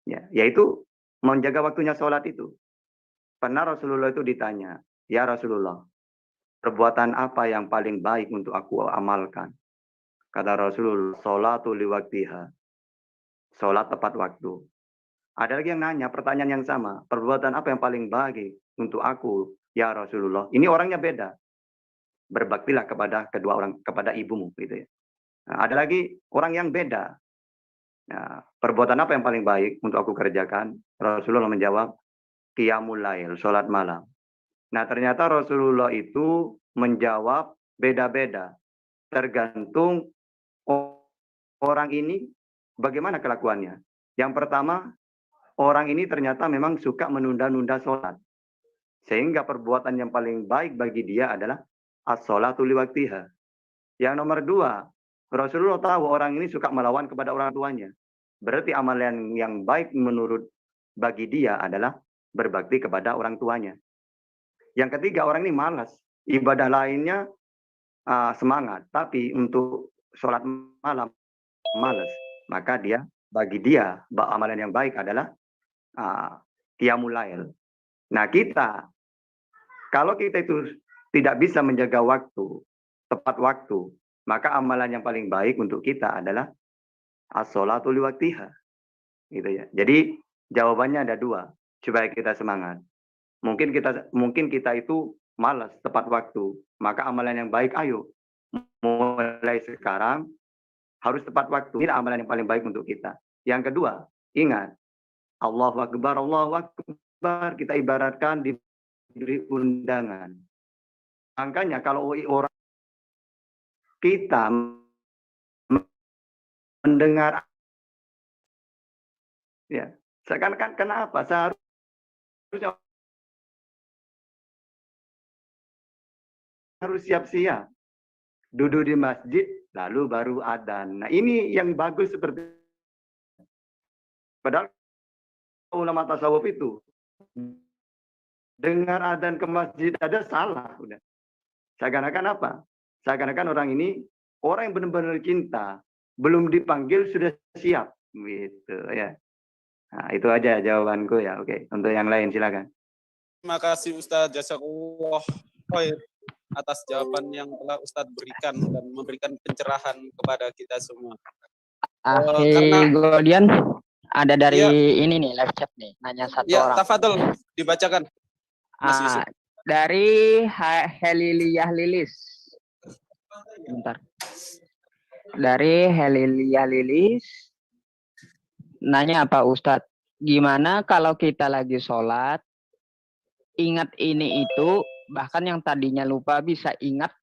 Ya, yaitu menjaga waktunya sholat itu. Pernah Rasulullah itu ditanya, ya Rasulullah, perbuatan apa yang paling baik untuk aku amalkan? Kata Rasulullah, sholatu liwaktiha. Sholat tepat waktu. Ada lagi yang nanya pertanyaan yang sama. Perbuatan apa yang paling baik untuk aku, ya Rasulullah? Ini orangnya beda. Berbaktilah kepada kedua orang, kepada ibumu, gitu ya. Nah, ada lagi orang yang beda. Nah, perbuatan apa yang paling baik untuk aku kerjakan? Rasulullah menjawab, qiyamul lail, sholat malam. Nah, ternyata Rasulullah itu menjawab beda-beda. Tergantung orang ini bagaimana kelakuannya. Yang pertama, orang ini ternyata memang suka menunda-nunda sholat. Sehingga perbuatan yang paling baik bagi dia adalah as-sholatu liwaktiha. Yang nomor dua, Rasulullah tahu orang ini suka melawan kepada orang tuanya. Berarti amalan yang baik menurut bagi dia adalah berbakti kepada orang tuanya. Yang ketiga, orang ini malas. Ibadah lainnya semangat. Tapi untuk sholat malam, malas. Maka bagi dia, amalan yang baik adalah qiyamul lail. Nah, kalau kita itu tidak bisa menjaga waktu, tepat waktu, maka amalan yang paling baik untuk kita adalah as-sholatu liwaktiha. Gitu ya. Jadi jawabannya ada dua, supaya kita semangat. Mungkin kita itu malas tepat waktu, maka amalan yang baik ayo mulai sekarang harus tepat waktu. Ini amalan yang paling baik untuk kita. Yang kedua, ingat, Allahu Akbar, Allahu Akbar, kita ibaratkan diberi undangan. Makanya kalau orang kita mendengar, ya, seakan-akan kenapa? Seharusnya harus siap-siap. Duduk di masjid, lalu baru adzan. Nah, ini yang bagus seperti. Padahal ulama tasawuf itu dengar adzan ke masjid ada salah. Udah. Seakan-akan apa? Seakan-akan orang ini, orang yang benar-benar cinta, belum dipanggil sudah siap. Gitu ya. Nah, itu aja jawabanku ya. Oke, untuk yang lain silakan. Terima kasih Ustadz, jazakallah khair atas jawaban yang telah Ustadz berikan dan memberikan pencerahan kepada kita semua. Akhi Goldian, ada dari Ya. ini nih live chat nih, nanya satu Ya, orang. tafadhol dibacakan. Mas Yusuf. Dari Heliliyah Lilis. Bentar. Dari Heliliyah Lilis, nanya apa Ustadz? Gimana kalau kita lagi sholat, ingat ini itu, bahkan yang tadinya lupa bisa ingat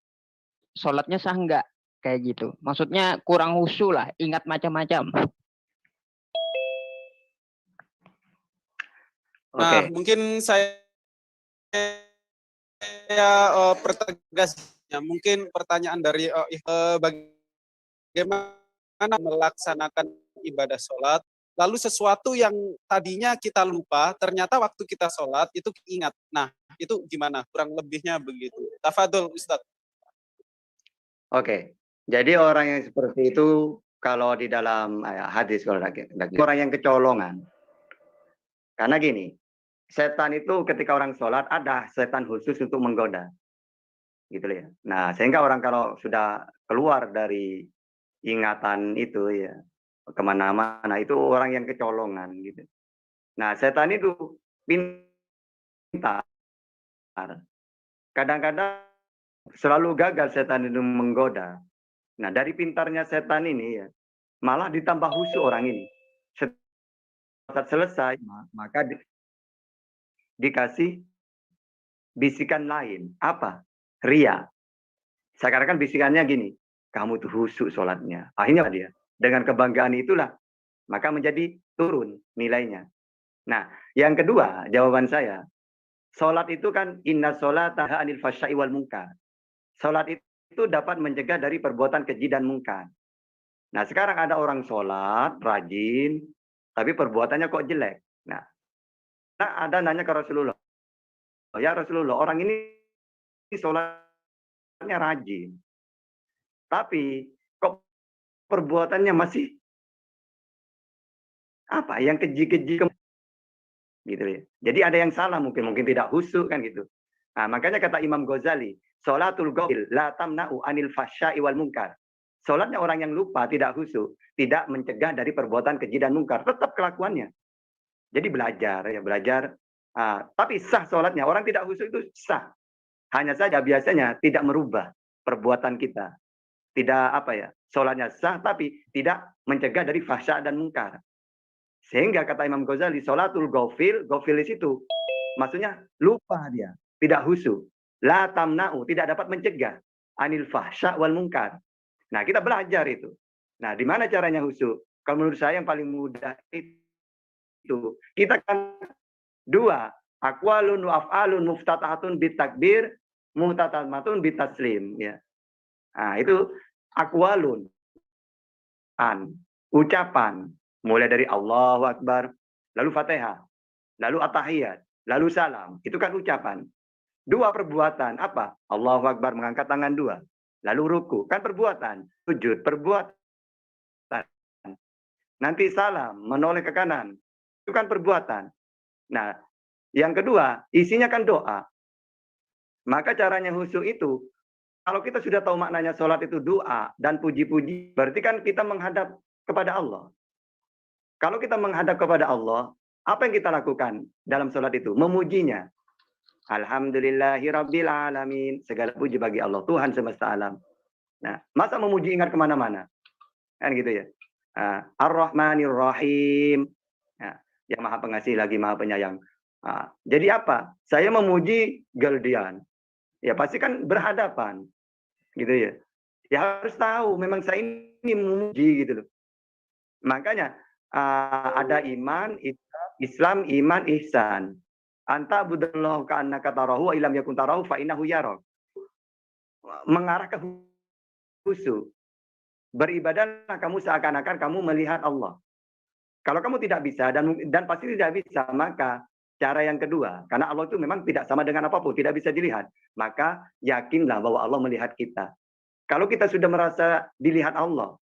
sholatnya sah enggak? Kayak gitu. Maksudnya kurang khusyuk lah, ingat macam-macam. Nah, mungkin saya pertegasnya. Mungkin pertanyaan dari bagaimana melaksanakan ibadah sholat, lalu sesuatu yang tadinya kita lupa, ternyata waktu kita sholat itu ingat. Nah, itu gimana? Kurang lebihnya begitu. Tafadhol Ustadz. Oke, jadi orang yang seperti itu kalau di dalam hadis kalau orang yang kecolongan. Karena gini, setan itu ketika orang sholat ada setan khusus untuk menggoda, gitu ya. Nah, sehingga orang kalau sudah keluar dari ingatan itu ya kemana-mana itu orang yang kecolongan gitu. Nah, setan itu pintar. Kadang-kadang selalu gagal setan itu menggoda. Nah, dari pintarnya setan ini ya, malah ditambah khusyuk orang ini. Setelah selesai, maka dikasih bisikan lain. Apa? Ria. Sekarang kan bisikannya gini, kamu tuh khusyuk sholatnya. Akhirnya dia, dengan kebanggaan itulah, maka menjadi turun nilainya. Nah, yang kedua, jawaban saya, sholat itu kan inna sholata anil fasya'i wal munkar. Sholat itu dapat mencegah dari perbuatan keji dan mungkar. Nah, sekarang ada orang sholat, rajin, tapi perbuatannya kok jelek. Nah, ada nanya ke Rasulullah, ya Rasulullah, orang ini sholatnya rajin, tapi kok perbuatannya masih apa yang keji-keji gitu ya. Jadi ada yang salah mungkin tidak khusyuk kan gitu. Nah, makanya kata Imam Ghazali, sholatul ghafil la tamna'u anil fasya'i wal munkar. Salatnya orang yang lupa, tidak khusyuk, tidak mencegah dari perbuatan keji dan mungkar, tetap kelakuannya. Jadi belajar ya, belajar. Tapi sah salatnya, orang tidak khusyuk itu sah. Hanya saja biasanya tidak merubah perbuatan kita. Tidak apa ya, salatnya sah tapi tidak mencegah dari fahsya dan mungkar. Sehingga kata Imam Ghazali, sholatul ghafil, ghafil di situ maksudnya lupa dia, tidak khusyuk. La tamna'u, tidak dapat mencegah anil fahsya wal mungkar. Nah, kita belajar itu. Nah, di mana caranya khusyuk? Kalau menurut saya yang paling mudah itu kita kan dua, aqwalun wa af'alun muftatahatun bitakbir, muhtatamatun bitaslim ya. Nah, itu aqwalun, ucapan mulai dari Allahu Akbar, lalu Fatihah, lalu At-Tahiyat, lalu salam. Itu kan ucapan. Dua perbuatan, apa? Allahu Akbar, mengangkat tangan dua. Lalu ruku, kan perbuatan. Sujud, perbuatan. Nanti salam, menoleh ke kanan. Itu kan perbuatan. Nah, yang kedua, isinya kan doa. Maka caranya khusyuk itu, kalau kita sudah tahu maknanya sholat itu doa dan puji-puji, berarti kan kita menghadap kepada Allah. Kalau kita menghadap kepada Allah, apa yang kita lakukan dalam sholat itu? Memujinya. Alhamdulillahirabbil alamin. Segala puji bagi Allah, Tuhan semesta alam. Nah, masa memuji ingat kemana-mana? Kan gitu ya. Ar-Rahmanir Rahim. Nah, yang maha pengasih lagi maha penyayang. Jadi apa? Saya memuji Galdian. Ya pasti kan berhadapan. Gitu ya. Ya harus tahu, memang saya ini memuji gitu loh. Makanya, ada iman, Islam, iman, ihsan. Anta budallahu ka'annaka tarahu wa ilam yakun tarahu fa innahu yarak. Mengarah ke khusyuk. Beribadahlah kamu seakan-akan kamu melihat Allah. Kalau kamu tidak bisa dan pasti tidak bisa, maka cara yang kedua, karena Allah itu memang tidak sama dengan apapun, tidak bisa dilihat, maka yakinlah bahwa Allah melihat kita. Kalau kita sudah merasa dilihat Allah,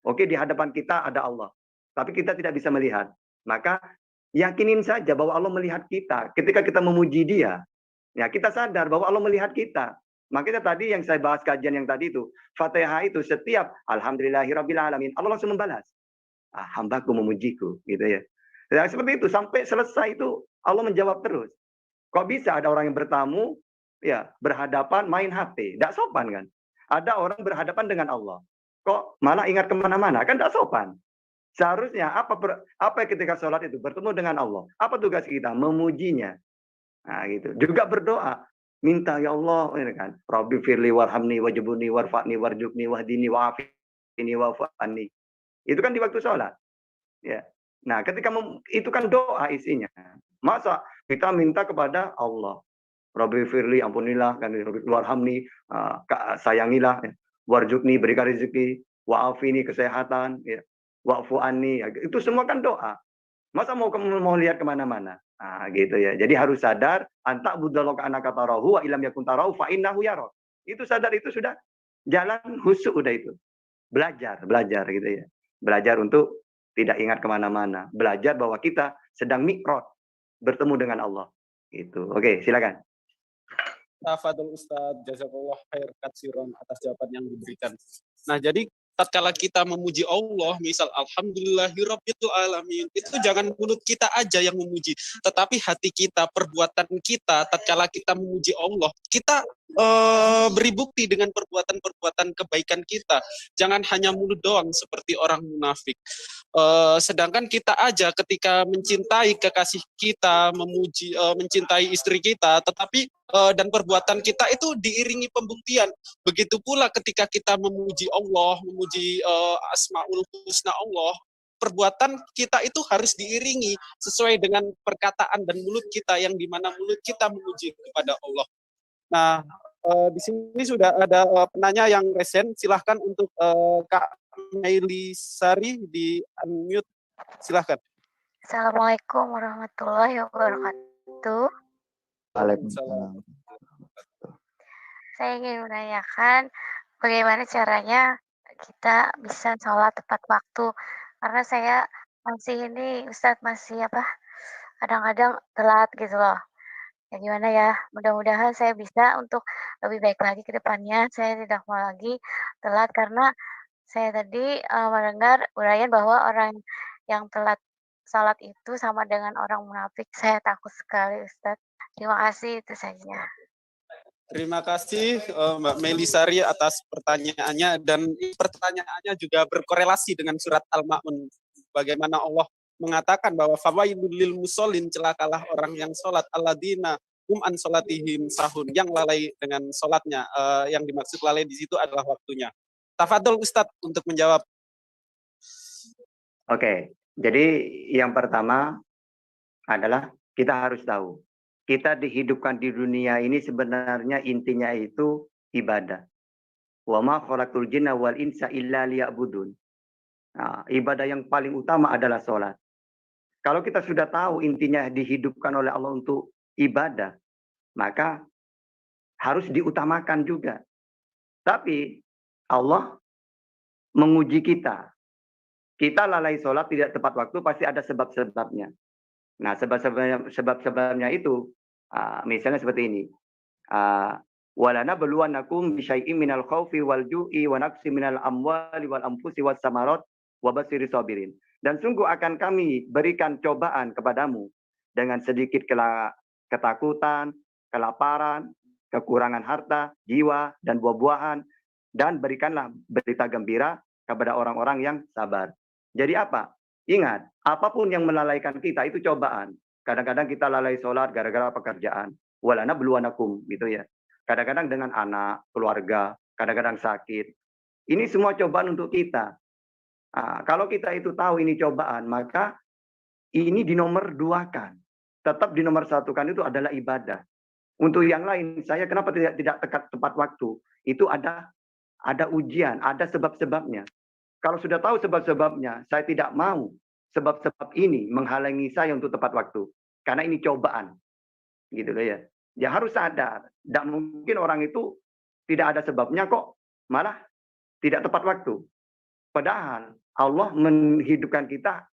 oke, di hadapan kita ada Allah, tapi kita tidak bisa melihat, maka yakinin saja bahwa Allah melihat kita. Ketika kita memuji Dia, ya kita sadar bahwa Allah melihat kita. Makanya tadi yang saya bahas kajian yang tadi itu, Fatihah itu setiap alhamdulillahirabbil alamin, Allah langsung membalas. Hambaku memujiku, gitu ya. Ya seperti itu sampai selesai itu Allah menjawab terus. Kok bisa ada orang yang bertamu, ya berhadapan main HP, tidak sopan kan? Ada orang berhadapan dengan Allah, kok malah ingat kemana-mana, kan tidak sopan. Seharusnya apa ketika sholat itu bertemu dengan Allah? Apa tugas kita? Memujinya. Nah, gitu. Juga berdoa, minta ya Allah, ini kan. Rabbi firli warhamni wajibuni warfa'ni warjukni wahdini wa'afini wa'fu'ani. Itu kan di waktu sholat. Ya. Nah, ketika itu kan doa isinya. Masa kita minta kepada Allah, Rabbi firli, ampunilah, kan warhamni, sayangilah, warjukni, berikan rezeki, wa'afini, kesehatan, ya. Wa'fu anni, itu semua kan doa. Masa mau lihat kemana-mana? Gitu ya. Jadi harus sadar, anta budalaka anaka tarahu wa ilam yakun tarahu fa innahu yarak. Itu sadar, itu sudah jalan khusyuk udah itu. Belajar gitu ya. Belajar untuk tidak ingat kemana-mana. Belajar bahwa kita sedang mi'raj, bertemu dengan Allah. Gitu. Oke, silakan. Tafadhol Ustaz, jazakallah khair katsiran atas jawaban yang diberikan. Nah, jadi tatkala kita memuji Allah, misal alhamdulillahirabbil alamin, itu jangan mulut kita aja yang memuji, tetapi hati kita, perbuatan kita tatkala kita memuji Allah, kita beri bukti dengan perbuatan-perbuatan kebaikan kita. Jangan hanya mulut doang seperti orang munafik. Sedangkan kita aja ketika mencintai kekasih kita, memuji, mencintai istri kita, tetapi dan perbuatan kita itu diiringi pembuktian. Begitu pula ketika kita memuji Allah, memuji Asmaul Husna Allah, perbuatan kita itu harus diiringi sesuai dengan perkataan dan mulut kita, yang dimana mulut kita memuji kepada Allah. Nah, di sini sudah ada penanya yang resen. Silahkan untuk Kak Melisari di unmute. Silahkan. Assalamualaikum warahmatullahi wabarakatuh. Waalaikumsalam. Saya ingin menanyakan bagaimana caranya kita bisa sholat tepat waktu. Karena saya Ustadz masih kadang-kadang telat gitu loh. Ya gimana ya, mudah-mudahan saya bisa untuk lebih baik lagi ke depannya. Saya tidak mau lagi telat karena saya tadi mendengar uraian bahwa orang yang telat salat itu sama dengan orang munafik. Saya takut sekali, Ustadz. Terima kasih, itu saja. Terima kasih Mbak Melisari atas pertanyaannya, dan pertanyaannya juga berkorelasi dengan surat Al-Ma'un. Bagaimana Allah mengatakan bahwa fawailul lil musallin, celakalah orang yang sholat, alladzina hum an sholatihim sahun, yang lalai dengan sholatnya. Yang dimaksud lalai di situ adalah waktunya. Tafadhol Ustadz untuk menjawab. Oke, jadi yang pertama adalah kita harus tahu, kita dihidupkan di dunia ini sebenarnya intinya itu ibadah. Wa ma khalaqtul jinna wal insa illa liya'budun. Nah, ibadah yang paling utama adalah sholat. Kalau kita sudah tahu intinya dihidupkan oleh Allah untuk ibadah, maka harus diutamakan juga. Tapi Allah menguji kita. Kita lalai sholat tidak tepat waktu, pasti ada sebab-sebabnya. Nah, sebab-sebabnya itu, misalnya seperti ini. Walana beluanakum bisyai'im minal khawfi wal ju'i wa naqsi minal amwali wal anfusi was samarat wa basiri sabirin. Dan sungguh akan kami berikan cobaan kepadamu dengan sedikit ketakutan, kelaparan, kekurangan harta, jiwa, dan buah-buahan. Dan berikanlah berita gembira kepada orang-orang yang sabar. Jadi apa? Ingat, apapun yang melalaikan kita itu cobaan. Kadang-kadang kita lalai sholat gara-gara pekerjaan. Walana beluanakum, gitu ya. Kadang-kadang dengan anak, keluarga, kadang-kadang sakit. Ini semua cobaan untuk kita. Kalau kita itu tahu ini cobaan, maka ini dinomor duakan. Tetap dinomor satukan itu adalah ibadah. Untuk yang lain, saya kenapa tidak tepat waktu? Itu ada ujian, ada sebab-sebabnya. Kalau sudah tahu sebab-sebabnya, saya tidak mau sebab-sebab ini menghalangi saya untuk tepat waktu. Karena ini cobaan. Gitu loh ya. Ya harus sadar. Dan mungkin orang itu tidak ada sebabnya kok malah tidak tepat waktu. Padahal Allah menghidupkan kita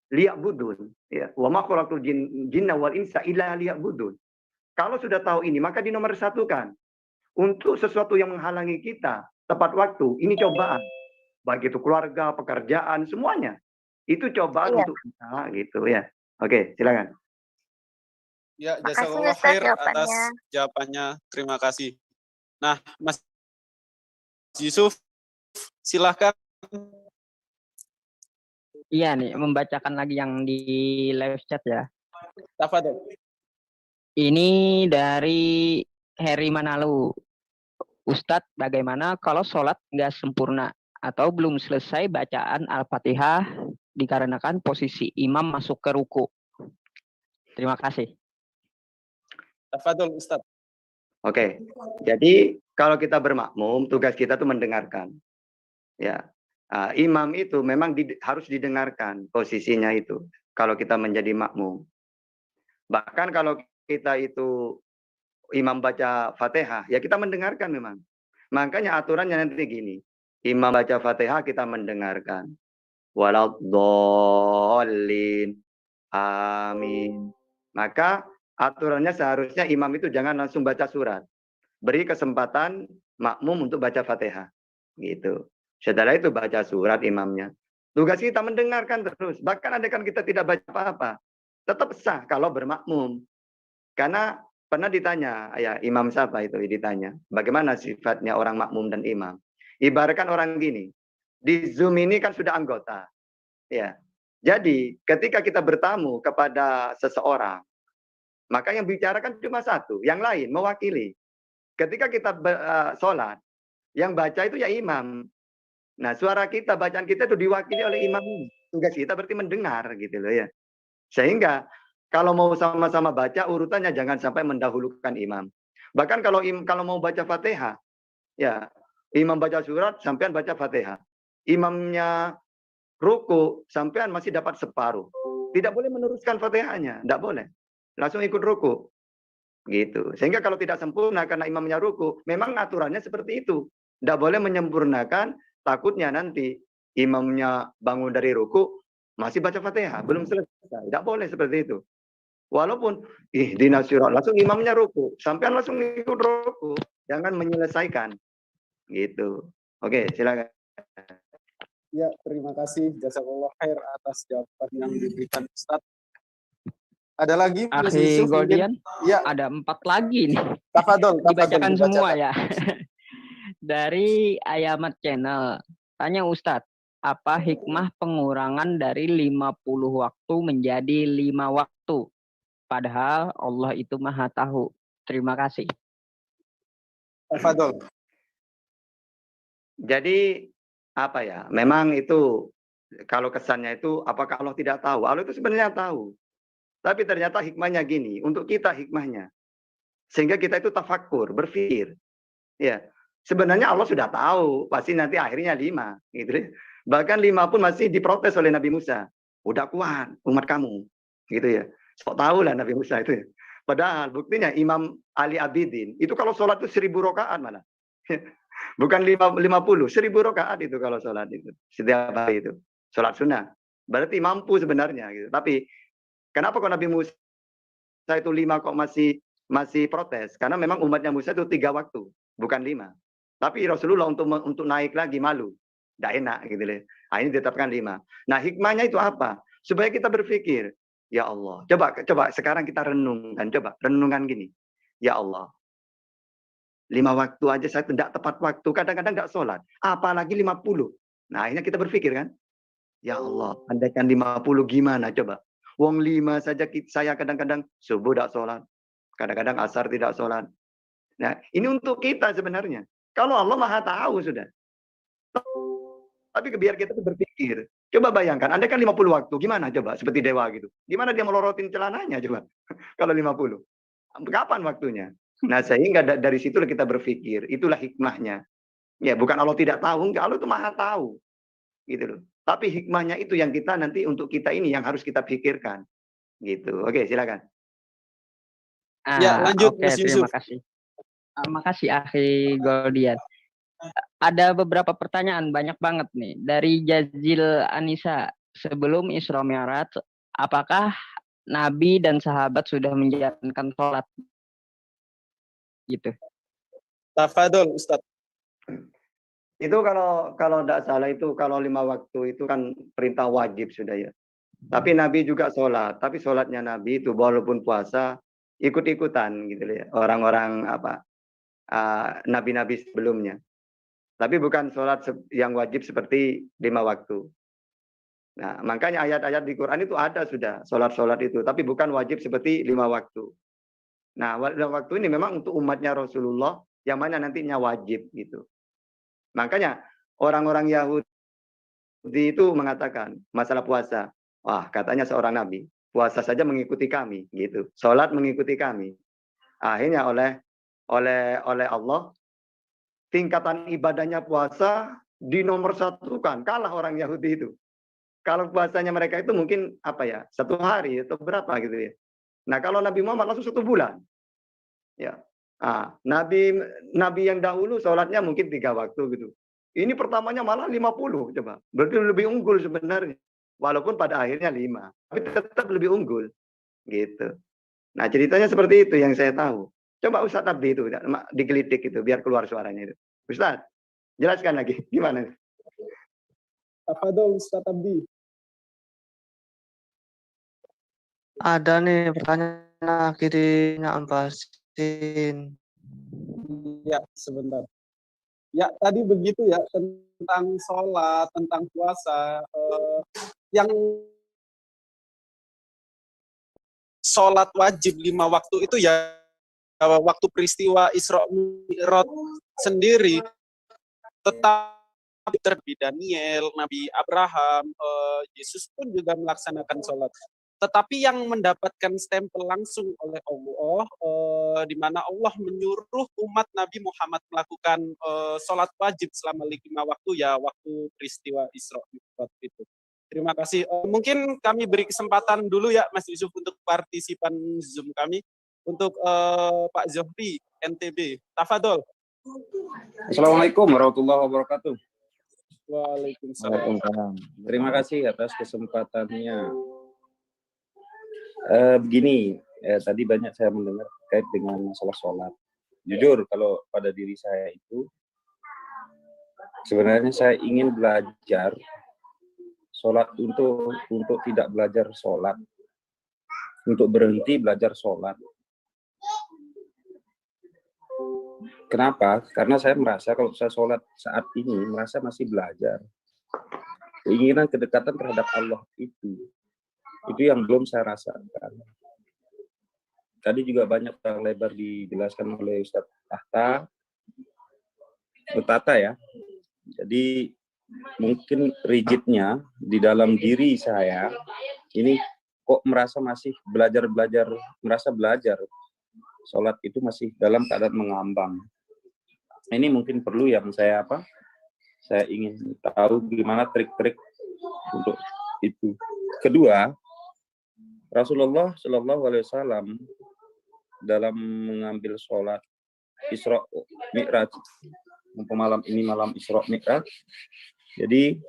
liya'budun. Ya. Wa ma khalaqtul jinna wal insa illa liya'budun. Kalau sudah tahu ini, maka dinomorsatukan. Untuk sesuatu yang menghalangi kita tepat waktu, ini cobaan. Baik itu keluarga, pekerjaan, semuanya. Itu cobaan untuk kita gitu ya. Oke, silakan. Ya, jazakallah khair atas jawabannya. Terima kasih. Nah, Mas Yusuf, silahkan. Iya nih, membacakan lagi yang di live chat ya. Tafadhol. Ini dari Heri Manalu. Ustadz, bagaimana kalau sholat nggak sempurna atau belum selesai bacaan Al-Fatihah dikarenakan posisi imam masuk ke ruku? Terima kasih. Tafadhol Ustadz. Oke, jadi kalau kita bermakmum, tugas kita tuh mendengarkan. Ya, imam itu memang harus didengarkan posisinya itu. Kalau kita menjadi makmum. Bahkan kalau kita itu imam baca Fatihah, ya kita mendengarkan memang. Makanya aturannya nanti gini. Imam baca Fatihah kita mendengarkan. Waladhdallin. Amin. Maka aturannya seharusnya imam itu jangan langsung baca surat. Beri kesempatan makmum untuk baca Fatihah. Gitu. Setelah itu baca surat imamnya. Tugas kita mendengarkan terus. Bahkan andaikan kita tidak baca apa-apa, tetap sah kalau bermakmum. Karena pernah ditanya, ya imam siapa itu ditanya, bagaimana sifatnya orang makmum dan imam. Ibaratkan orang gini, di Zoom ini kan sudah anggota. Ya. Jadi ketika kita bertamu kepada seseorang, maka yang bicara kan cuma satu, yang lain mewakili. Ketika kita sholat, yang baca itu ya imam. Nah, suara kita, bacaan kita itu diwakili oleh imam. Tugas kita berarti mendengar gitu loh ya. Sehingga kalau mau sama-sama baca urutannya jangan sampai mendahulukan imam. Bahkan kalau mau baca Fatihah, ya imam baca surat, sampean baca Fatihah. Imamnya ruku, sampean masih dapat separuh. Tidak boleh meneruskan Fatihahnya, tidak boleh. Langsung ikut ruku. Gitu. Sehingga kalau tidak sempurna karena imamnya ruku, memang aturannya seperti itu. Tidak boleh menyempurnakan, takutnya nanti imamnya bangun dari ruku masih baca Fatihah, belum selesai. Tidak boleh seperti itu. Walaupun ihdinas siratal, langsung imamnya ruku, sampean langsung ikut ruku, jangan menyelesaikan. Gitu. Oke, silakan. Ya, terima kasih jazakallah khair atas jawaban yang diberikan Ustaz. Ada lagi Mas Akhi Yusuf? Goldian, Ya, ada 4 lagi nih. tafadhol, Dibacakan semua dibacakan. ya. Dari Ayamat Channel. Tanya Ustadz, apa hikmah pengurangan dari 50 waktu menjadi 5 waktu? Padahal Allah itu Maha Tahu. Terima kasih. Tafadhol. Jadi apa ya? Memang itu kalau kesannya itu apakah Allah tidak tahu? Allah itu sebenarnya tahu. Tapi ternyata hikmahnya gini, untuk kita hikmahnya. Sehingga kita itu tafakkur, berpikir. Ya, sebenarnya Allah sudah tahu, pasti nanti akhirnya 5. Gitu. Bahkan 5 pun masih diprotes oleh Nabi Musa. Udah kuat umat kamu. Gitu ya. Sok tahu lah Nabi Musa itu ya. Padahal buktinya Imam Ali Abidin, itu kalau sholat itu 1000 rakaat malah. Bukan 50, 1000 rakaat itu kalau sholat itu. Setiap hari itu. Sholat sunnah. Berarti mampu sebenarnya. Gitu. Tapi kenapa kok Nabi Musa itu 5 kok masih protes? Karena memang umatnya Musa itu 3 waktu, bukan 5. Tapi Rasulullah untuk naik lagi malu. Tidak enak gitu loh. Nah, ini ditetapkan 5. Nah, hikmahnya itu apa? Supaya kita berpikir, ya Allah, coba sekarang kita renungkan, renungkan gini. Ya Allah, 5 waktu aja saya tidak tepat waktu, kadang-kadang nggak sholat. Apalagi 50. Nah, akhirnya kita berpikir kan, ya Allah, andaikan 50 gimana coba? Wong 5 saja saya kadang-kadang subuh tidak sholat. Kadang-kadang asar tidak sholat. Nah, ini untuk kita sebenarnya. Kalau Allah Maha tahu sudah. Tapi biar kita berpikir. Coba bayangkan, andaikan 50 waktu, gimana coba? Seperti dewa gitu. Gimana dia melorotin celananya coba? Kalau 50. Kapan waktunya? Nah, sehingga dari situ kita berpikir. Itulah hikmahnya. Ya, bukan Allah tidak tahu, enggak. Allah itu Maha tahu. Gitu loh. Tapi hikmahnya itu yang kita nanti untuk kita ini yang harus kita pikirkan. Gitu. Oke, silakan. Ya, lanjut Oke, Mas Yusuf. terima kasih. Makasih Akhi Goldian. Ada beberapa pertanyaan, banyak banget nih. Dari Jazil Anissa, sebelum Isra Mi'raj, apakah Nabi dan sahabat sudah menjalankan sholat? Gitu. Tafadhol Ustaz. Itu kalau tidak salah itu kalau 5 waktu itu kan perintah wajib sudah ya. Tapi Nabi juga sholat. Tapi sholatnya Nabi itu walaupun puasa ikut-ikutan gitu ya. Orang-orang nabi-nabi sebelumnya. Tapi bukan sholat yang wajib seperti 5 waktu. Nah, makanya ayat-ayat di Quran itu ada sudah sholat-sholat itu. Tapi bukan wajib seperti 5 waktu. Nah, waktu ini memang untuk umatnya Rasulullah yang mana nantinya wajib gitu. Makanya orang-orang Yahudi itu mengatakan masalah puasa. Wah, katanya seorang nabi, puasa saja mengikuti kami gitu. Sholat mengikuti kami. Akhirnya oleh Allah tingkatan ibadahnya puasa dinomorsatukan, kalah orang Yahudi itu. Kalau puasanya mereka itu mungkin 1 hari atau berapa gitu ya. Nah, kalau Nabi Muhammad langsung 1 bulan. Ya. Nabi yang dahulu sholatnya mungkin 3 waktu gitu. Ini pertamanya malah 50 coba. Berarti lebih unggul sebenarnya. Walaupun pada akhirnya 5. Tapi tetap lebih unggul. Gitu. Nah, ceritanya seperti itu yang saya tahu. Coba Ustadz Abdi itu digelitik itu biar keluar suaranya itu. Ustadz, jelaskan lagi gimana? Tafadhol Ustaz Abdi. Ada nih pertanyaan akhirnya Ampasin. Ya, sebentar. Ya, tadi begitu ya, tentang sholat, tentang puasa. Yang sholat wajib 5 waktu itu ya, waktu peristiwa Isra Mi'raj sendiri, tetap Nabi Daniel, Nabi Abraham, Yesus pun juga melaksanakan sholat. Tetapi yang mendapatkan stempel langsung oleh Allah, di mana Allah menyuruh umat Nabi Muhammad melakukan sholat wajib selama 5 waktu, ya waktu peristiwa Isra Mi'raj itu. Terima kasih. Mungkin kami beri kesempatan dulu ya Mas Yusuf untuk partisipan Zoom kami. Untuk Pak Zohri, NTB. Tafadol. Assalamualaikum warahmatullahi wabarakatuh. Waalaikumsalam. Terima kasih atas kesempatannya. Begini, tadi banyak saya mendengar terkait dengan masalah sholat. Jujur, kalau pada diri saya itu, sebenarnya saya ingin belajar sholat untuk tidak belajar sholat, untuk berhenti belajar sholat. Kenapa? Karena saya merasa kalau saya sholat saat ini, merasa masih belajar. Keinginan kedekatan terhadap Allah itu yang belum saya rasakan. Tadi juga banyak yang lebar dijelaskan oleh Ustadz Tata ya. Jadi mungkin rigidnya di dalam diri saya ini kok merasa masih belajar, merasa belajar. Sholat itu masih dalam keadaan mengambang. Ini mungkin perlu yang saya ingin tahu gimana trik-trik untuk itu. Kedua, Rasulullah Shallallahu Alaihi Wasallam dalam mengambil sholat Isra Mi'raj, malam ini malam Isra Mi'raj. Jadi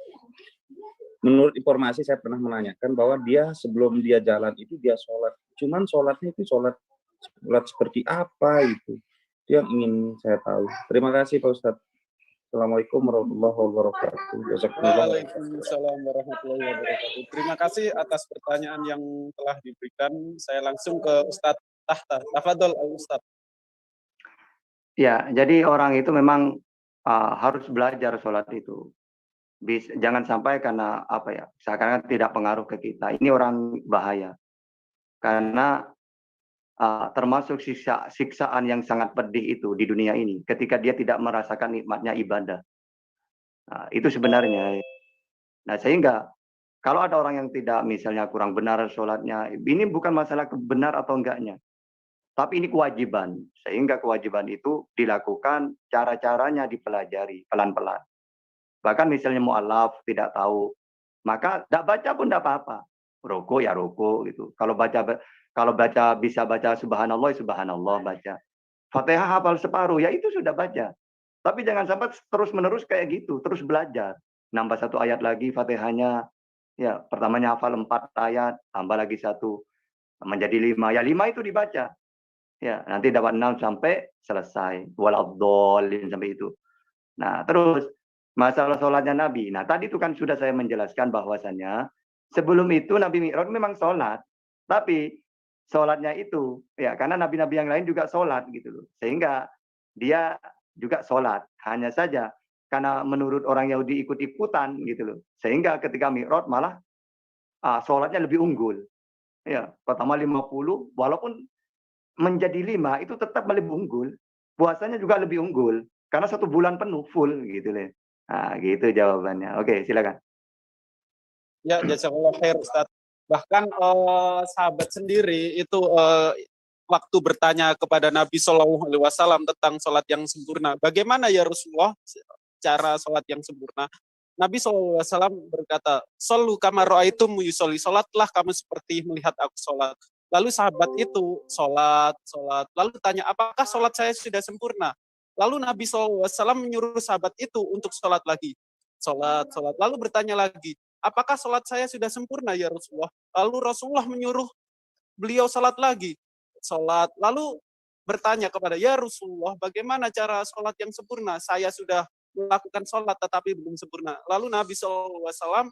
menurut informasi saya pernah menanyakan bahwa dia sebelum dia jalan itu dia sholat. Cuman sholatnya itu sholat seperti apa itu yang ingin saya tahu. Terima kasih Pak Ustadz. Assalamualaikum warahmatullahi wabarakatuh. Waalaikumsalam warahmatullahi wabarakatuh. Terima kasih atas pertanyaan yang telah diberikan. Saya langsung ke Ustadz Tahta. Tafadhol Ustadz. Ya, jadi orang itu memang harus belajar sholat itu. Jangan sampai karena seakan-akan tidak pengaruh ke kita. Ini orang bahaya. Karena termasuk siksaan yang sangat pedih itu di dunia ini ketika dia tidak merasakan nikmatnya ibadah. Nah, itu sebenarnya. Nah, sehingga kalau ada orang yang tidak misalnya kurang benar sholatnya, ini bukan masalah benar atau enggaknya, tapi ini kewajiban. Sehingga kewajiban itu dilakukan, cara-caranya dipelajari pelan-pelan. Bahkan misalnya mu'alaf tidak tahu, maka tidak baca pun tidak apa-apa. Rukuk ya rukuk gitu. Kalau baca bisa baca subhanallah, subhanallah baca. Fatihah hafal separuh, ya itu sudah baca. Tapi jangan sampai terus-menerus kayak gitu, terus belajar. Nambah 1 ayat lagi Fatihahnya, ya pertamanya hafal 4 ayat, tambah lagi 1, menjadi 5. Ya 5 itu dibaca. Ya, nanti dapat 6 sampai selesai. Waladhdallin sampai itu. Nah, terus masalah sholatnya Nabi. Nah, tadi itu kan sudah saya menjelaskan bahwasannya sebelum itu Nabi Mi'raj memang sholat. Tapi sholatnya itu, ya karena nabi-nabi yang lain juga sholat gitu loh. Sehingga dia juga sholat. Hanya saja karena menurut orang Yahudi ikut-ikutan gitu loh. Sehingga ketika Mi'raj malah sholatnya lebih unggul. Ya, pertama 50, walaupun menjadi 5 itu tetap lebih unggul. Puasanya juga lebih unggul. Karena 1 bulan penuh full gitu loh. Nah, gitu jawabannya. Oke, silakan. Ya, jazakallah khair Ustadz. Bahkan sahabat sendiri itu waktu bertanya kepada Nabi Shallallahu Alaihi Wasallam tentang sholat yang sempurna, bagaimana ya Rasulullah cara sholat yang sempurna? Nabi Shallallahu Alaihi Wasallam berkata, "Shollu kama ra'aitum yusolli, sholatlah kamu seperti melihat aku sholat." Lalu sahabat itu sholat, lalu tanya, apakah sholat saya sudah sempurna? Lalu Nabi Shallallahu Alaihi Wasallam menyuruh sahabat itu untuk sholat lagi, sholat. Lalu bertanya lagi, apakah sholat saya sudah sempurna ya Rasulullah? Lalu Rasulullah menyuruh beliau sholat lagi. Sholat. Lalu bertanya kepada, ya Rasulullah, bagaimana cara sholat yang sempurna? Saya sudah melakukan sholat tetapi belum sempurna. Lalu Nabi SAW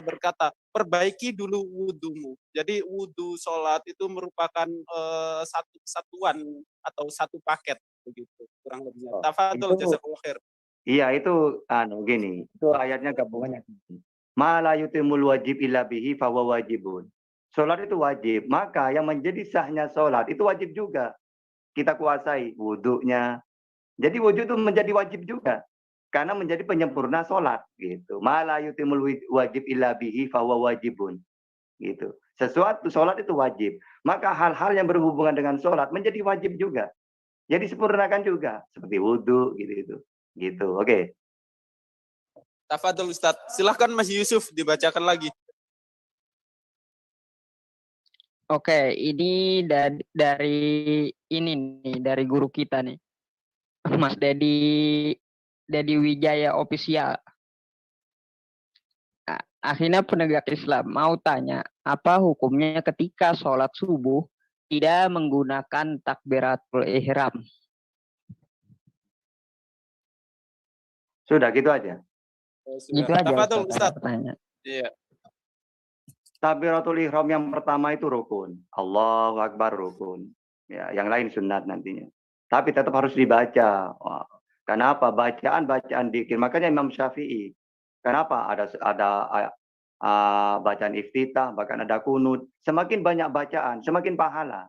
berkata, perbaiki dulu wudumu. Jadi wudu sholat itu merupakan satu kesatuan atau satu paket begitu kurang lebihnya. Oh, Tafadhol itu jazakallahu khair. iya itu gini, itu ayatnya gabungannya. Ma la yutimul wajib illa bihi fahuwa wajibun. Sholat itu wajib, maka yang menjadi sahnya sholat itu wajib juga. Kita kuasai wudhunya. Jadi wudhu itu menjadi wajib juga. Karena menjadi penyempurna sholat. Gitu. Ma la yutimul wajib illa bihi fahuwa wajibun. Gitu. Sesuatu sholat itu wajib. Maka hal-hal yang berhubungan dengan sholat menjadi wajib juga. Jadi sempurnakan juga. Seperti wudhu gitu. Gitu, oke. Tafadhol Ustaz. Silahkan Mas Yusuf dibacakan lagi. Oke, ini dari ini nih, dari guru kita nih. Mas Dedi Wijaya Official. Akhirnya penegak Islam mau tanya, apa hukumnya ketika sholat subuh tidak menggunakan takbiratul ihram? Sudah gitu aja. Gitu aja Tafadhol Ustaz, Ustaz. pertanyaan. Iya. Takbiratul ihram yang pertama itu rukun. Allahu Akbar rukun. Ya, yang lain sunat nantinya. Tapi tetap harus dibaca. Wah, kenapa? Bacaan dikir. Makanya Imam Syafi'i. Kenapa? Ada bacaan iftitah, bahkan ada kunut. Semakin banyak bacaan, semakin pahala.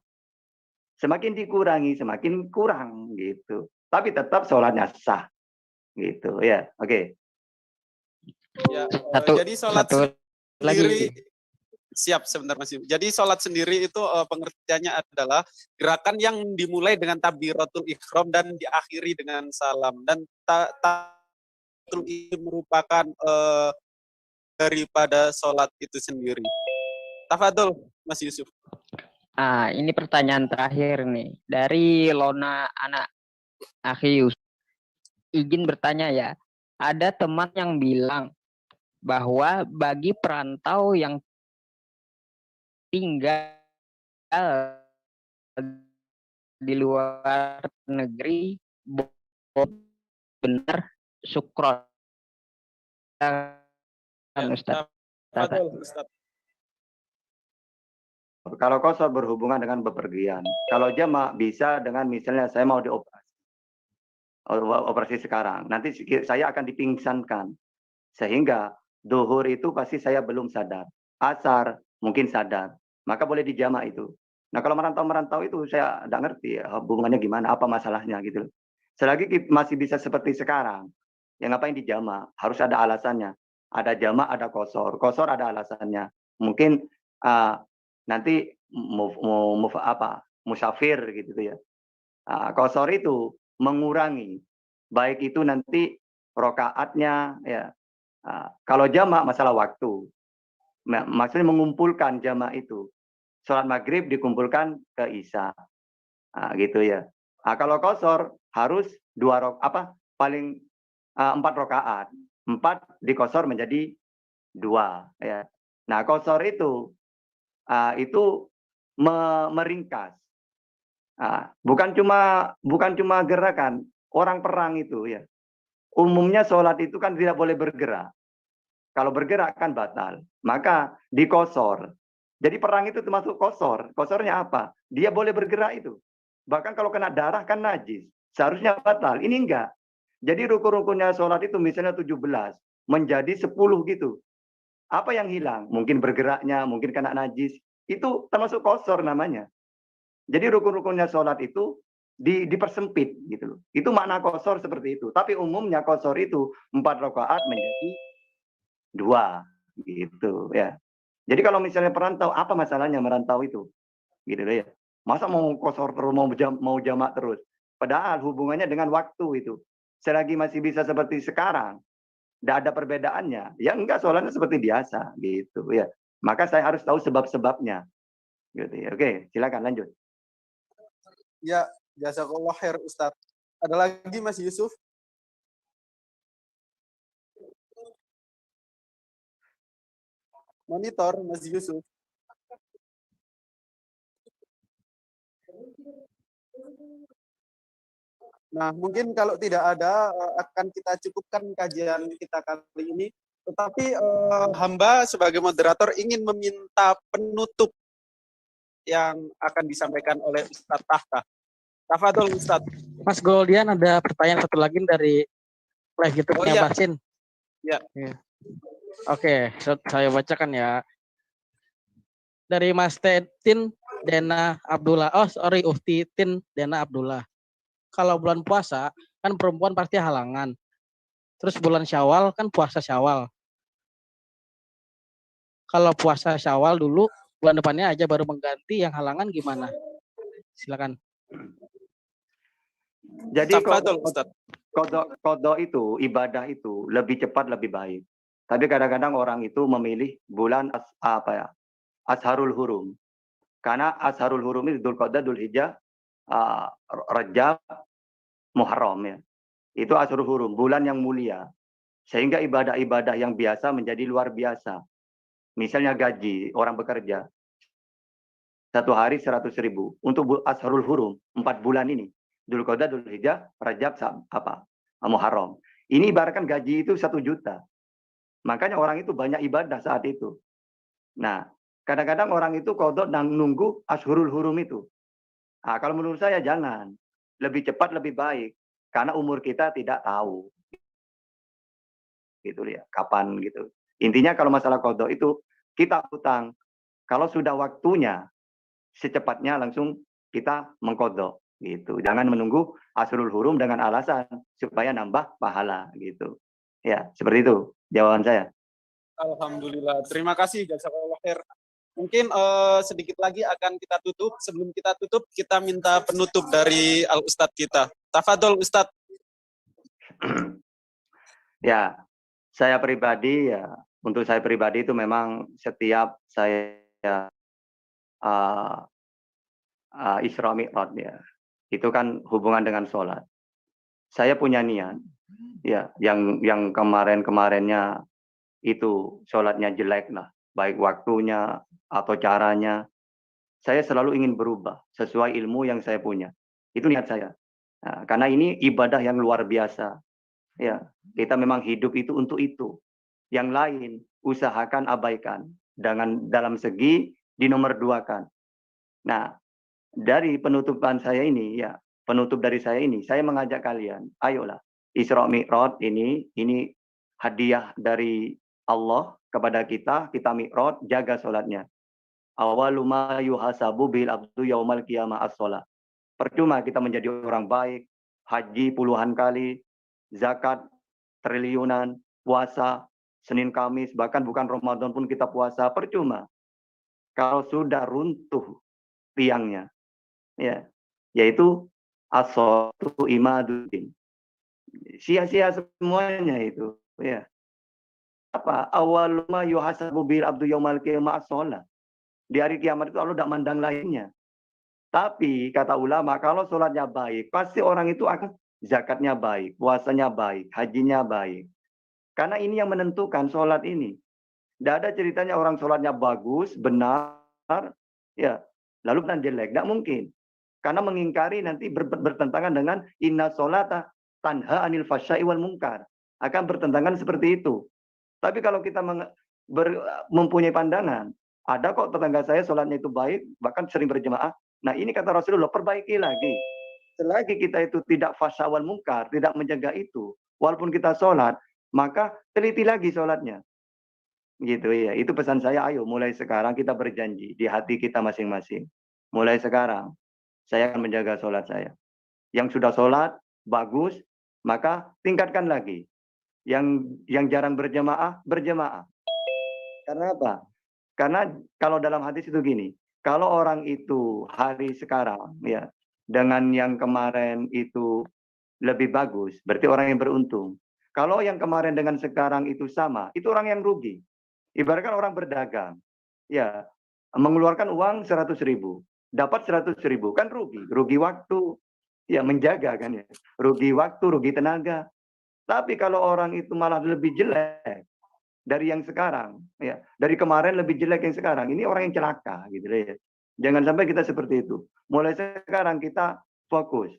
Semakin dikurangi, semakin kurang gitu. Tapi tetap sholatnya sah. Gitu ya. Oke. Ya, Satu jadi sholat lagi. sendiri siap sebentar Mas Yusuf. Jadi sholat sendiri itu pengertiannya adalah gerakan yang dimulai dengan takbiratul ihram dan diakhiri dengan salam. Dan takbiratul ihram merupakan daripada sholat itu sendiri. Tafadhol Mas Yusuf. Ini pertanyaan terakhir nih dari Lona anak Akhius. Izin bertanya ya, ada teman yang bilang bahwa bagi perantau yang tinggal di luar negeri benar sukron. Ustaz. Tafadhol Ustaz. Kalau kosor berhubungan dengan bepergian. Kalau jamak bisa dengan misalnya saya mau operasi sekarang. Nanti saya akan dipingsankan. Sehingga duhur itu pasti saya belum sadar. Asar mungkin sadar. Maka boleh dijamak itu. Nah kalau merantau-merantau itu saya tidak ngerti ya, hubungannya gimana, apa masalahnya gitu. Selagi masih bisa seperti sekarang, ya ngapain dijamak? Harus ada alasannya. Ada jamak, ada kosor. Kosor ada alasannya. Mungkin nanti musafir gitu ya. Kosor itu mengurangi, baik itu nanti rokaatnya ya. Kalau jamak masalah waktu, maksudnya mengumpulkan jamak itu. Sholat maghrib dikumpulkan ke isya, gitu ya. Kalau kosor harus paling 4 rokaat, 4 dikosor menjadi 2 ya. Nah kosor itu meringkas. Bukan cuma gerakan orang perang itu ya. Umumnya sholat itu kan tidak boleh bergerak. Kalau bergerak kan batal. Maka dikosor. Jadi perang itu termasuk kosor. Kosornya apa? Dia boleh bergerak itu. Bahkan kalau kena darah kan najis. Seharusnya batal. Ini enggak. Jadi rukun-rukunnya sholat itu misalnya 17 menjadi 10 gitu. Apa yang hilang? Mungkin bergeraknya, mungkin kena najis. Itu termasuk kosor namanya. Jadi rukun-rukunnya sholat itu dipersempit gitu loh. Itu makna kosor seperti itu. Tapi umumnya kosor itu 4 rakaat menjadi 2 gitu ya. Jadi kalau misalnya perantau, apa masalahnya merantau itu? Gitu loh ya. Masa mau kosor terus, mau jamak terus? Padahal hubungannya dengan waktu itu. Selagi masih bisa seperti sekarang, tidak ada perbedaannya. Ya enggak, sholatnya seperti biasa gitu ya. Maka saya harus tahu sebab-sebabnya. Gitu ya. Oke, silakan lanjut. Ya, jazakallah khair Ustaz. Ada lagi Mas Yusuf? Monitor Mas Yusuf. Nah, mungkin kalau tidak ada akan kita cukupkan kajian kita kali ini. Tetapi hamba sebagai moderator ingin meminta penutup yang akan disampaikan oleh Ustadz Tahta. Tafadhol Ustadz. Mas Goldian, ada pertanyaan satu lagi dari live YouTube-nya iya. Basin. Ya. Oke, saya bacakan ya. Dari Mas Tin Dena Abdullah. Ufti Tin Dena Abdullah. Kalau bulan puasa kan perempuan pasti halangan. Terus bulan Syawal kan puasa Syawal. Kalau puasa Syawal dulu, bulan depannya aja baru mengganti, yang halangan gimana? Silakan. Jadi kodok itu, ibadah itu lebih cepat lebih baik. Tapi kadang-kadang orang itu memilih bulan Asharul Hurum. Karena Asharul Hurum itu Dzulqa'dah, Dzulhijjah, Rajab, Muharram ya. Itu Asharul Hurum, bulan yang mulia. Sehingga ibadah-ibadah yang biasa menjadi luar biasa. Misalnya gaji, orang bekerja. Satu hari 100.000. Untuk Asharul Hurum, 4 bulan ini. Dzulqa'dah, Dzulhijjah, Rajab, Muharram. Ini ibaratkan gaji itu 1 juta. Makanya orang itu banyak ibadah saat itu. Nah, kadang-kadang orang itu kodok dan nunggu Ashurul Hurum itu. Nah, kalau menurut saya jangan. Lebih cepat lebih baik. Karena umur kita tidak tahu. Gitu ya, kapan gitu. Intinya kalau masalah kodok itu, kita hutang. Kalau sudah waktunya, secepatnya langsung kita mengkodok. Gitu. Jangan menunggu Ashurul Hurum dengan alasan supaya nambah pahala. Gitu. Ya, seperti itu jawaban saya. Alhamdulillah. Terima kasih. Jazakallah khair. Mungkin sedikit lagi akan kita tutup. Sebelum kita tutup, kita minta penutup dari Al-Ustadz kita. Tafadhol Ustadz. Ya, saya pribadi ya, untuk saya pribadi itu memang setiap saya Isra Mi'raj ya, itu kan hubungan dengan sholat. Saya punya niat, ya, yang kemarinnya itu sholatnya jelek lah, baik waktunya atau caranya. Saya selalu ingin berubah sesuai ilmu yang saya punya. Itu niat saya. Nah, karena ini ibadah yang luar biasa. Ya, kita memang hidup itu untuk itu. Yang lain usahakan abaikan dalam segi dinomorduakan. Nah, dari penutupan saya ini ya, penutup dari saya ini, saya mengajak kalian, ayolah Isra Mi'raj ini hadiah dari Allah kepada kita Mi'raj, jaga sholatnya. Awalu ma yuhasabu bil abdu yaumal qiyamah as-sholat. Percuma kita menjadi orang baik, haji puluhan kali, zakat triliunan, puasa Senin Kamis, bahkan bukan Ramadan pun kita puasa, percuma. Kalau sudah runtuh tiangnya, ya, yaitu as-sholatu imaduddin. Sia-sia semuanya itu, ya. Apa? Awal ma yuhasabu bil abdu yaumal qiyamah as-sholat. Di hari kiamat itu Allah tidak mandang lainnya. Tapi kata ulama, kalau sholatnya baik, pasti orang itu akan zakatnya baik, puasanya baik, hajinya baik. Karena ini yang menentukan sholat ini. Tidak ada ceritanya orang sholatnya bagus, benar, ya, lalu kan jelek. Tidak mungkin. Karena mengingkari nanti bertentangan dengan inna sholata tanha anil fasya'i wal munkar. Akan bertentangan seperti itu. Tapi kalau kita mempunyai pandangan, ada kok tetangga saya sholatnya itu baik, bahkan sering berjemaah. Nah ini kata Rasulullah, perbaiki lagi. Selagi kita itu tidak fasya wal munkar, tidak menjaga itu, walaupun kita sholat, maka teliti lagi sholatnya. Gitu ya, itu pesan saya, ayo mulai sekarang kita berjanji di hati kita masing-masing. Mulai sekarang, saya akan menjaga sholat saya. Yang sudah sholat, bagus, maka tingkatkan lagi. Yang jarang berjemaah, berjemaah. Karena apa? Karena kalau dalam hadis itu gini, kalau orang itu hari sekarang ya dengan yang kemarin itu lebih bagus, berarti orang yang beruntung. Kalau yang kemarin dengan sekarang itu sama, itu orang yang rugi. Ibaratkan orang berdagang, ya mengeluarkan uang 100.000, dapat 100.000, kan rugi waktu, ya menjaga kan ya, rugi waktu, rugi tenaga. Tapi kalau orang itu malah lebih jelek dari yang sekarang, ya dari kemarin lebih jelek yang sekarang, ini orang yang celaka gitu ya. Jangan sampai kita seperti itu. Mulai sekarang kita fokus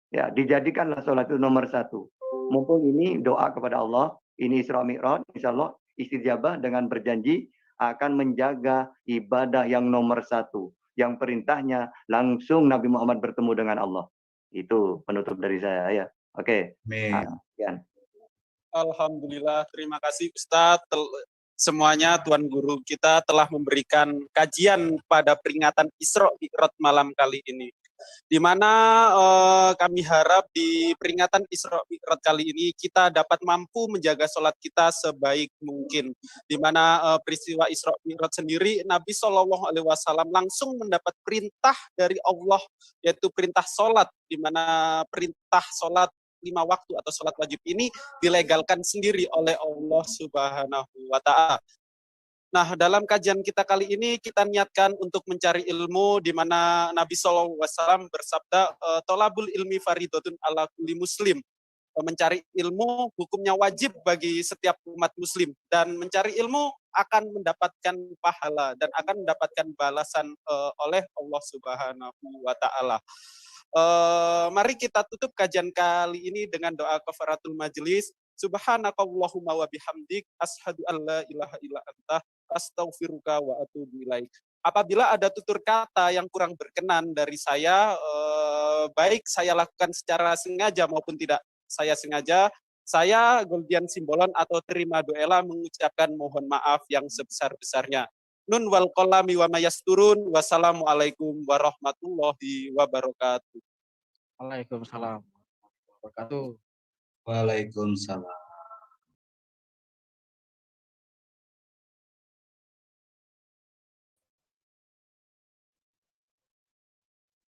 Ya, dijadikanlah sholat itu nomor satu. Mumpung ini doa kepada Allah, ini Isra Mi'raj, insya Allah istijabah dengan berjanji akan menjaga ibadah yang nomor satu. Yang perintahnya langsung Nabi Muhammad bertemu dengan Allah. Itu penutup dari saya ya. Oke. Sekian. Alhamdulillah, terima kasih Ustadz. Semuanya Tuan Guru kita telah memberikan kajian pada peringatan Isra Mi'raj malam kali ini. Di mana kami harap di peringatan Isra Mi'raj kali ini kita dapat mampu menjaga sholat kita sebaik mungkin. Di mana peristiwa Isra Mi'raj sendiri Nabi SAW langsung mendapat perintah dari Allah, yaitu perintah sholat, di mana perintah sholat 5 waktu atau sholat wajib ini dilegalkan sendiri oleh Allah Subhanahu wa Ta'ala. Nah, dalam kajian kita kali ini kita niatkan untuk mencari ilmu, di mana Nabi SAW bersabda, tolabul ilmi faridotun ala kulli muslim. Mencari ilmu hukumnya wajib bagi setiap umat muslim, dan mencari ilmu akan mendapatkan pahala dan akan mendapatkan balasan oleh Allah Subhanahu wa Ta'ala. Mari kita tutup kajian kali ini dengan doa kafaratul majelis. Subhanakallahumma wa bihamdik asyhadu an la ilaha illa anta astaghfiruka wa atubu ilaik. Apabila ada tutur kata yang kurang berkenan dari saya, baik saya lakukan secara sengaja maupun tidak saya sengaja, saya Goldian Simbolon atau Terima Doela mengucapkan mohon maaf yang sebesar-besarnya. Nun wal qalami wa mayasturun. Wassalamualaikum warahmatullahi wabarakatuh. Waalaikumsalam warahmatullahi wabarakatuh. Waalaikumsalam.